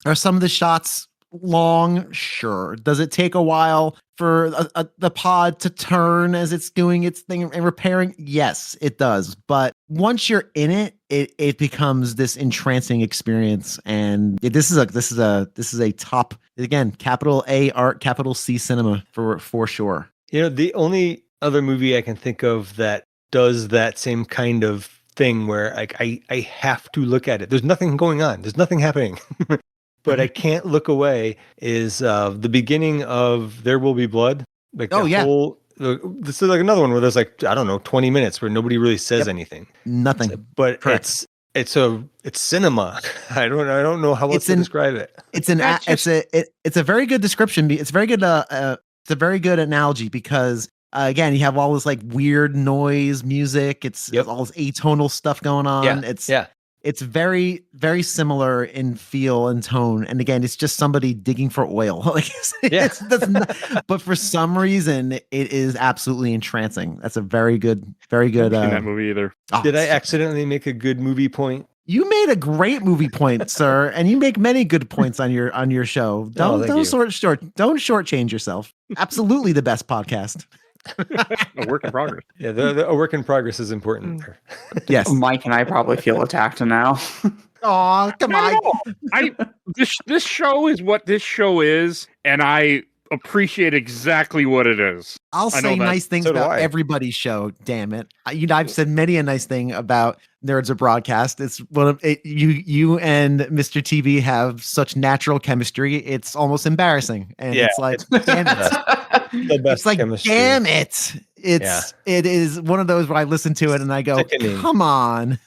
are some of the shots long? Sure. Does it take a while for the pod to turn as it's doing its thing and repairing? Yes, it does. But once you're in it, it becomes this entrancing experience. And this is a top, again, capital A art, capital C cinema for sure. The only other movie I can think of that does that same kind of thing where I have to look at it. There's nothing going on. There's nothing happening. But I can't look away is the beginning of There Will Be Blood. Like this is like another one where there's 20 minutes where nobody really says anything. Nothing. But Correct. it's cinema. I don't know how else to describe it. It's a very good description. It's very good. It's a very good analogy because again, you have all this like weird noise, music. It's all this atonal stuff going on. It's very, very similar in feel and tone. And again, it's just somebody digging for oil. But for some reason, it is absolutely entrancing. That's a very good. I haven't seen that movie either. Did I accidentally make a good movie point? You made a great movie point, sir, and you make many good points on your show. Don't shortchange yourself. Absolutely the best podcast. A work in progress. Yeah, a work in progress is important. Yes. Mike and I probably feel attacked now. Oh, come on. This show is what this show is, and I appreciate exactly what it is. I'll say nice things about everybody's show. Damn it! I've said many a nice thing about Nerds of Broadcast. It's one of you and Mr. TV have such natural chemistry. It's almost embarrassing, and it's like, damn it. The best it's like, chemistry. Damn it! It is one of those where I listen to it and I go, come on.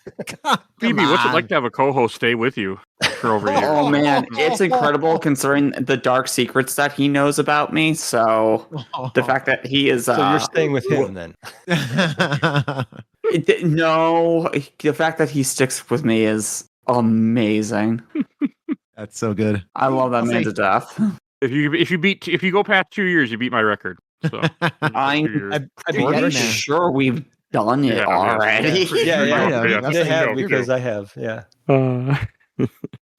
Phoebe, what's it like to have a co-host stay with you for over a year? Oh man, it's incredible considering the dark secrets that he knows about me. So the fact that he is so you're staying with him then. No, the fact that he sticks with me is amazing. That's so good. I love that man to death. If you go past 2 years, you beat my record. So I'm pretty sure we've done it already. Yeah. They have because I have. Yeah.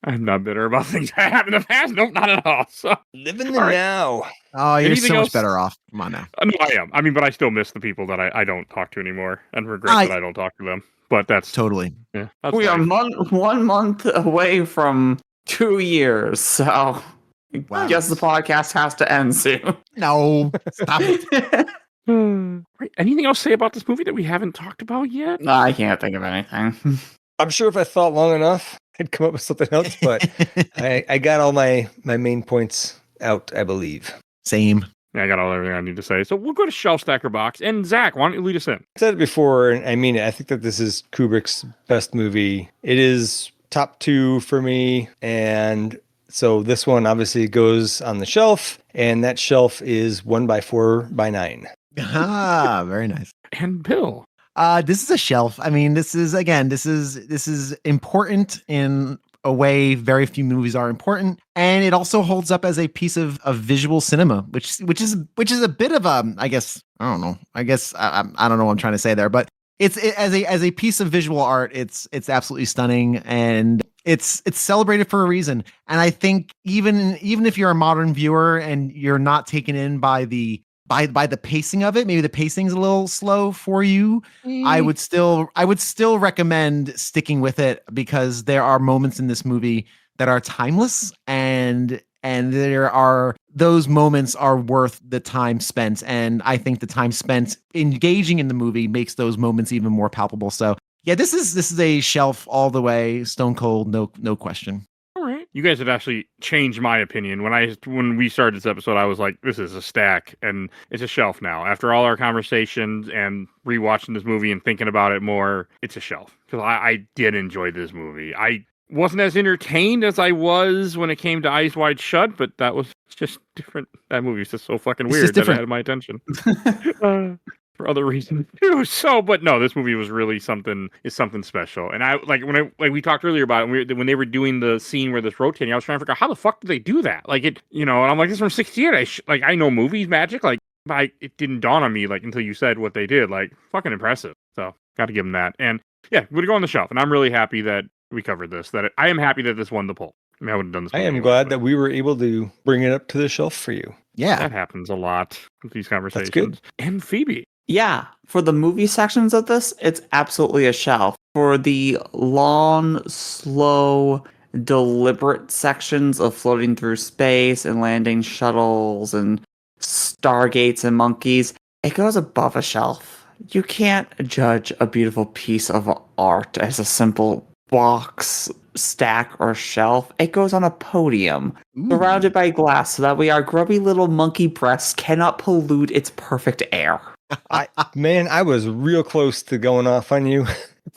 I'm not bitter about things that happened in the past. Nope, not at all. So living the now. Oh, you're so much better off. Come on now. No, I am. I mean, but I still miss the people that I don't talk to anymore, and regret that I don't talk to them. But that's totally. Yeah, we are 1 month away from 2 years, so. I guess the podcast has to end soon. No, stop it. Right. Anything else to say about this movie that we haven't talked about yet? No, I can't think of anything. I'm sure if I thought long enough, I'd come up with something else, but I got all my main points out, I believe. Same. Yeah, I got everything I need to say. So we'll go to Shelf Stacker Box. And Zach, why don't you lead us in? I said it before, and I mean it. I think that this is Kubrick's best movie. It is top 2 for me, and So this one obviously goes on the shelf, and that shelf is 1x4x9. Ah, very nice. And Bill. This is a shelf. I mean, this is important in a way very few movies are important, and it also holds up as a piece of visual cinema, which is a bit of a, I guess, I don't know. I guess I don't know what I'm trying to say there, but as a piece of visual art, it's absolutely stunning, and it's celebrated for a reason. And I think even if you're a modern viewer and you're not taken in by the pacing of it, maybe the pacing's a little slow for you, I would still recommend sticking with it, because there are moments in this movie that are timeless, and those moments are worth the time spent. And I think the time spent engaging in the movie makes those moments even more palpable. So yeah, this is a shelf all the way, stone cold, no question. All right. You guys have actually changed my opinion. When we started this episode, I was like, this is a stack, and it's a shelf now. After all our conversations and rewatching this movie and thinking about it more, it's a shelf. Because I did enjoy this movie. I wasn't as entertained as I was when it came to Eyes Wide Shut, but that was just different. That movie's just so fucking weird that it had my attention. For other reasons too. So, but no, this movie was really something special. And I when we talked earlier about it, when they were doing the scene where this rotating, I was trying to figure out how the fuck did they do that? Like it, and I'm like, this is from '68. I know movies magic, but it didn't dawn on me until you said what they did. Fucking impressive. So, got to give them that. And yeah, would go on the shelf. And I'm really happy that we covered this. I am happy that this won the poll. I mean, I would have done this. I am glad that we were able to bring it up to the shelf for you. Yeah, that happens a lot with these conversations. That's good. And Phoebe. Yeah, for the movie sections of this, it's absolutely a shelf. For the long, slow, deliberate sections of floating through space and landing shuttles and stargates and monkeys, it goes above a shelf. You can't judge a beautiful piece of art as a simple box, stack, or shelf. It goes on a podium, surrounded by glass, so that way our grubby little monkey breasts cannot pollute its perfect air. I was real close to going off on you.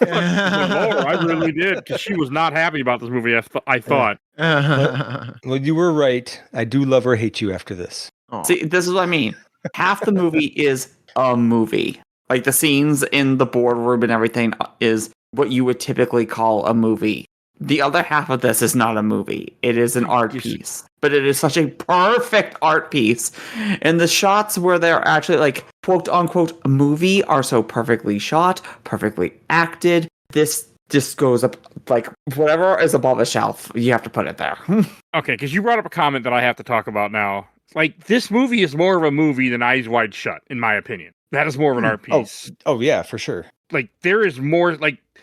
I really did, because she was not happy about this movie. I thought. Well, you were right. I do love or hate you after this. See, this is what I mean. Half the movie is a movie. Like the scenes in the boardroom and everything is what you would typically call a movie. The other half of this is not a movie. It is an art piece. But it is such a perfect art piece. And the shots where they're actually quote unquote movie are so perfectly shot, perfectly acted. This just goes up, whatever is above a shelf, you have to put it there. Okay, because you brought up a comment that I have to talk about now. This movie is more of a movie than Eyes Wide Shut, in my opinion. That is more of an art piece. Oh yeah, for sure. There is more,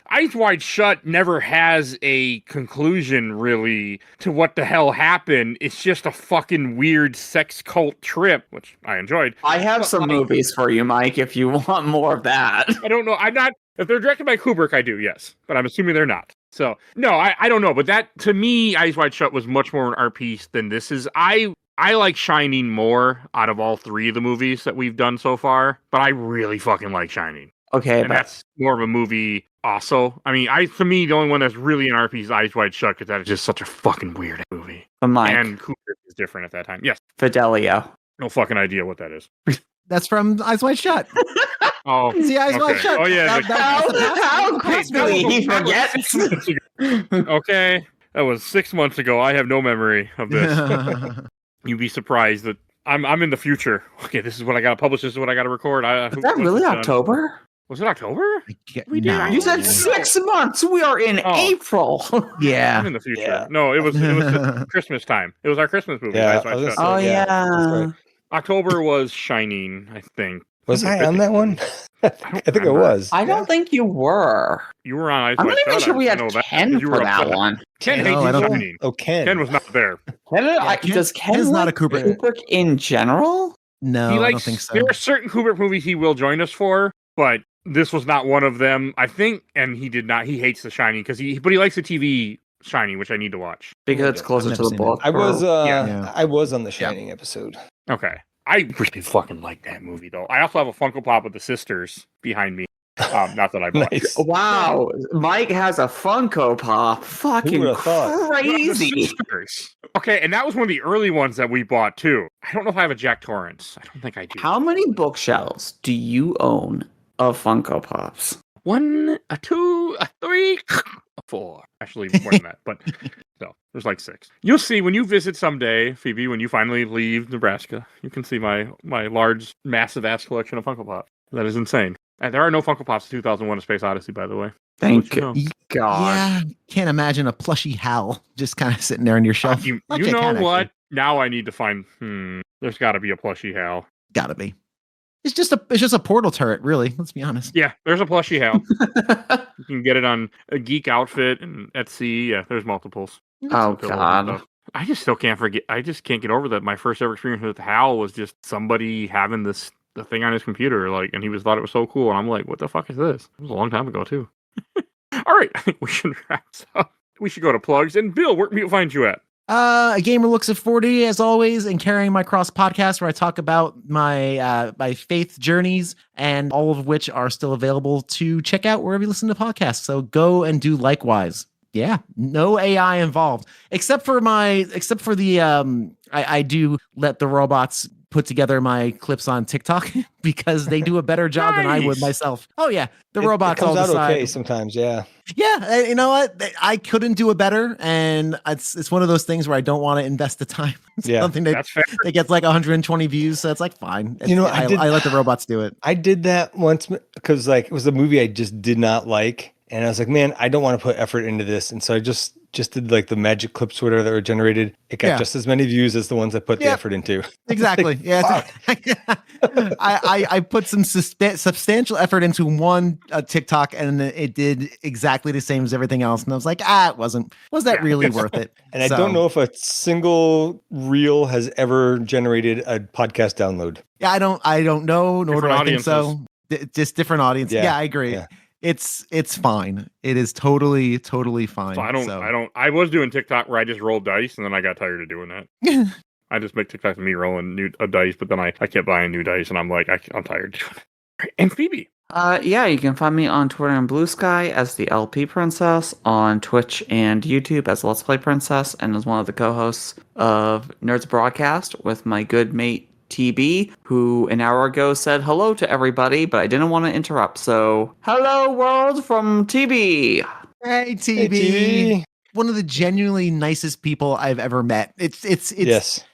Eyes Wide Shut never has a conclusion, really, to what the hell happened. It's just a fucking weird sex cult trip, which I enjoyed. I have some movies for you, Mike, if you want more of that. I don't know. I'm not... If they're directed by Kubrick, I do, yes. But I'm assuming they're not. So, no, I don't know. But that, to me, Eyes Wide Shut was much more an art piece than this is. I like Shining more out of all three of the movies that we've done so far. But I really fucking like Shining. Okay, and that's more of a movie also. I mean, to me, the only one that's really an art piece is Eyes Wide Shut, because that is just such a fucking weird movie. Mike. And Kubrick is different at that time. Yes. Fidelio. No fucking idea what that is. That's from Eyes Wide Shut. Oh, see, Eyes Wide Shut. Oh yeah. How quickly he forgets. Okay, that was 6 months ago. I have no memory of this. You'd be surprised that I'm in the future. Okay, this is what I got to publish. This is what I got to record. Is that really October? Was it October? We did. You said 6 months. We are in April. Yeah. I'm in the future. Yeah. No, it was Christmas time. It was our Christmas movie. Yeah, yeah. October was Shining, I think. Was I on that one? I think I was. I don't think you were. You were on Eyes I'm Wide not even Shut. sure we had Ken for that one. Ken hates Shining. Oh, Ken. Ken was not there. Does Ken is not a like Kubrick. Kubrick in general? No, I don't think so. There are certain Kubrick movies he will join us for, but this was not one of them, I think. And he did not. He hates The Shining but he likes the TV Shining, which I need to watch because it's closer to the book. I was on the Shining episode. Okay. I really fucking like that movie, though. I also have a Funko Pop with the sisters behind me. Not that I bought. Nice. Wow, Mike has a Funko Pop. Fucking would've thought? crazy. The sisters. Okay, and that was one of the early ones that we bought too. I don't know if I have a Jack Torrance. I don't think I do. How many bookshelves do you own of Funko Pops? 1, a 2, a 3, a 4. Actually, more than that, but no, there's like 6. You'll see when you visit someday, Phoebe. When you finally leave Nebraska, you can see my large, massive ass collection of Funko Pops. That is insane. And there are no Funko Pops in 2001: A Space Odyssey, by the way. Thank you know. God. Yeah, can't imagine a plushy Hal just kind of sitting there on your shelf. You Okay, know can, what? actually. Now I need to find. There's got to be a plushie Hal. Gotta be. It's just a portal turret, really. Let's be honest. Yeah, there's a plushie Hal. You can get it on a Geek Outfit and Etsy. Yeah, there's multiples. Oh Pillows and God. stuff. I just still can't forget. I just can't get over that. My first ever experience with Hal was just somebody having the thing on his computer, like, and he thought it was so cool, and I'm like, what the fuck is this? It was a long time ago too. All right, I think we should wrap this up. We should go to plugs. And Bill, where can people find you at? A Gamer Looks at 40, as always, and Carrying My Cross podcast, where I talk about my my faith journeys, and all of which are still available to check out wherever you listen to podcasts. So go and do likewise. Yeah, no AI involved, except for the I do let the robots put together my clips on TikTok because they do a better job than I would Nice. myself. Oh yeah, the robots it comes all out decide. okay sometimes. Yeah. Yeah, you know what? I couldn't do it better, and it's one of those things where I don't want to invest the time. It's Yeah, something that That's fair. gets like 120 views, so it's like fine. You know, I let the robots do it. I did that once because like it was a movie I just did not like, and I was like, man, I don't want to put effort into this, and so I just did like the magic clips, whatever that were generated. It got Yeah. just as many views as the ones I put the Yeah. effort into. Exactly. Yeah. I put some substantial effort into one TikTok, and it did exactly the same as everything else. And I was like, it wasn't. Was that really worth it? And I don't know if a single reel has ever generated a podcast download. Yeah, I don't know, nor do Different I think so. Just different audience. Yeah, Yeah, I agree. yeah. It's fine. It is totally fine. So I was doing TikTok where I just rolled dice, and then I got tired of doing that. I just make TikToks of me rolling a dice, but then I kept buying new dice, and I'm like, I'm tired. And Phoebe. Yeah, you can find me on Twitter and Blue Sky as the LP Princess, on Twitch and YouTube as Let's Play Princess, and as one of the co-hosts of Nerds Broadcast with my good mate TB, who an hour ago said hello to everybody, but I didn't want to interrupt. So, hello world from TB. Hey, TB. Hey, TV. One of the genuinely nicest people I've ever met. It's Yes.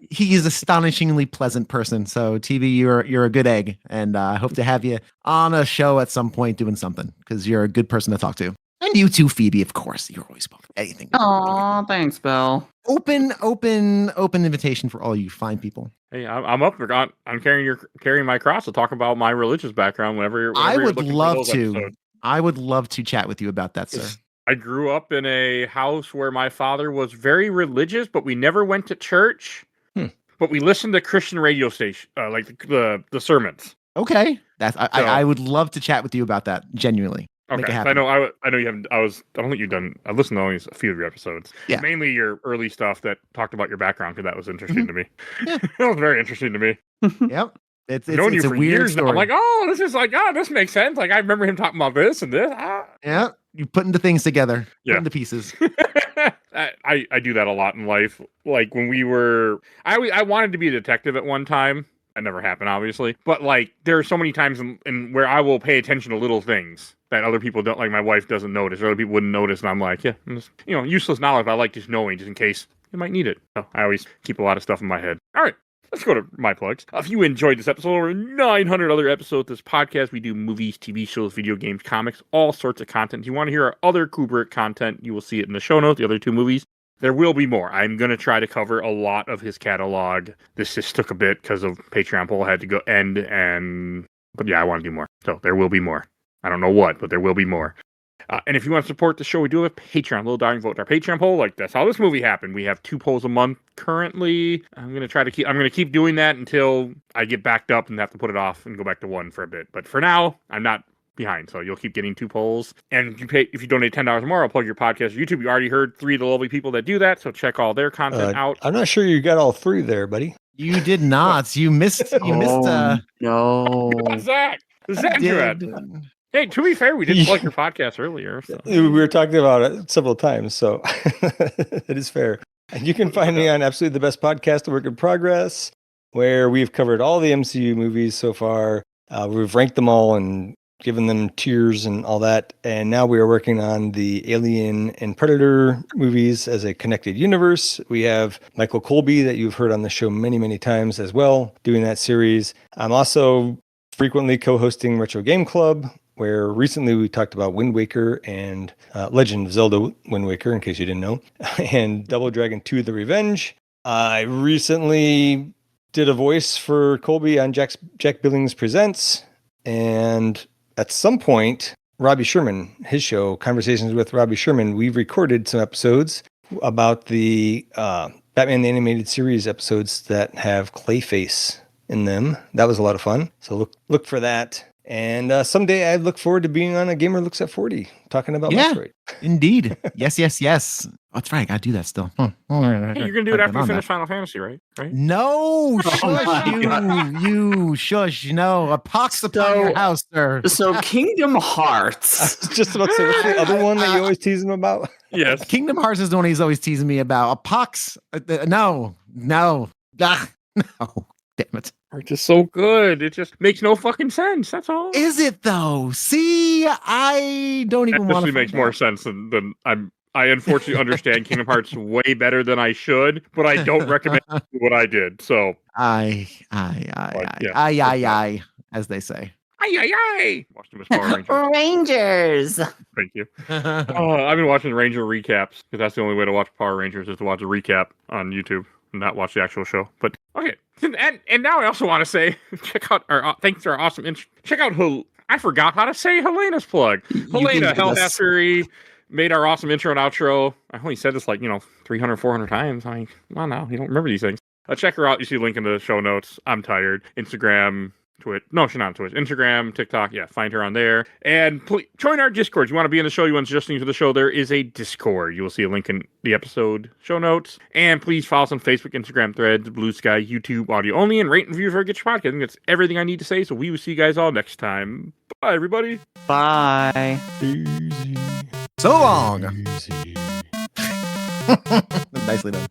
he is astonishingly pleasant person. So TV, you're a good egg, and I hope to have you on a show at some point doing something, because you're a good person to talk to. And you too, Phoebe, of course. You're always welcome. Anything. Aw, thanks, Bill. Open invitation for all you fine people. Hey, I'm up for I'm carrying my cross to talk about my religious background whenever I you're would looking for love those to. episodes. I would love to chat with you about that, sir. I grew up in a house where my father was very religious, but we never went to church. But we listened to Christian radio station, like the sermons. Okay, I would love to chat with you about that. Genuinely, make it Okay, happen. I know you haven't. I don't think you've done. I've listened to only a few of your episodes. Yeah. Mainly your early stuff that talked about your background, because that was interesting to me. Yeah. That was very interesting to me. Yep, it's I've known you a for weird years now. story. I'm like, oh, this makes sense. Like I remember him talking about this and this. Yeah, you putting the things together, Yeah. putting the pieces. I do that a lot in life. Like when we were, I wanted to be a detective at one time. That never happened, obviously. But like, there are so many times in where I will pay attention to little things that other people don't, like my wife doesn't notice, or other people wouldn't notice, and I'm like, yeah, just, useless knowledge. But I like just knowing, just in case you might need it. So I always keep a lot of stuff in my head. All right. Let's go to my plugs. If you enjoyed this episode or 900 other episodes of this podcast, we do movies, TV shows, video games, comics, all sorts of content. If you want to hear our other Kubrick content, you will see it in the show notes, the other 2 movies. There will be more. I'm going to try to cover a lot of his catalog. This just took a bit because of Patreon poll had to go end, but yeah, I want to do more. So there will be more. I don't know what, but there will be more. And if you want to support the show, we do have a Patreon, Little Dying Vote. Our Patreon poll, like that's how this movie happened. We have 2 polls a month currently. I'm going to keep doing that until I get backed up and have to put it off and go back to 1 for a bit. But for now, I'm not behind, so you'll keep getting 2 polls. And if you donate $10 or more, I'll plug your podcast or YouTube. You already heard 3 of the lovely people that do that, so check all their content out. I'm not sure you got all 3 there, buddy. You did not. You missed. No. Zach! Zach, you had. Hey, to be fair, we did plug your podcast earlier. So. We were talking about it several times, so it is fair. And you can find me on Absolutely the Best Podcast, A Work in Progress, where we've covered all the MCU movies so far. We've ranked them all and given them tiers and all that. And now we are working on the Alien and Predator movies as a connected universe. We have Michael Colby, that you've heard on the show many, many times as well, doing that series. I'm also frequently co-hosting Retro Game Club, where recently we talked about Wind Waker and Legend of Zelda Wind Waker, in case you didn't know, and Double Dragon 2 The Revenge. I recently did a voice for Colby on Jack Billings Presents, and at some point, Robbie Sherman, his show, Conversations with Robbie Sherman, we recorded some episodes about the Batman the Animated Series episodes that have Clayface in them. That was a lot of fun. So look for that. And someday I look forward to being on A Gamer Looks at 40, talking about Metroid. Indeed. Yes. Oh, that's right. I gotta do that still. Hey, you're gonna do it after you finish Final Fantasy, right? No, shush, you shush. No, a pox upon your house, sir. So Kingdom Hearts. Just about to say, what's the other one that you always tease him about? Yes. Kingdom Hearts is the one he's always teasing me about. A pox. No. No. Damn it. It's just so good. It just makes no fucking sense. That's all. Is it though? See, I don't even want to. It makes more sense than I unfortunately understand Kingdom Hearts way better than I should, but I don't recommend what I did. So I, as they say. Aye. Watched him as Power Rangers. Rangers. Thank you. I've been watching Ranger recaps because that's the only way to watch Power Rangers is to watch a recap on YouTube and not watch the actual show. But okay, and now I also want to say check out our thanks to our awesome check out I forgot how to say Helena's plug. Helena Hellhatchery made our awesome intro and outro. I only said this 300, 400 times. I mean, come on now, you don't remember these things. Check her out. You see a link in the show notes. I'm tired. Instagram, Twitch. No, she's not on Twitch. Instagram, TikTok. Yeah, find her on there. And please join our Discord. You want to be in the show? You want to just listen to the show? There is a Discord. You will see a link in the episode show notes. And please follow us on Facebook, Instagram, Threads, Blue Sky, YouTube, audio only, and rate and review for Get Your Podcast. I think that's everything I need to say. So we will see you guys all next time. Bye, everybody. Bye. Easy. So long. Easy. Nicely done.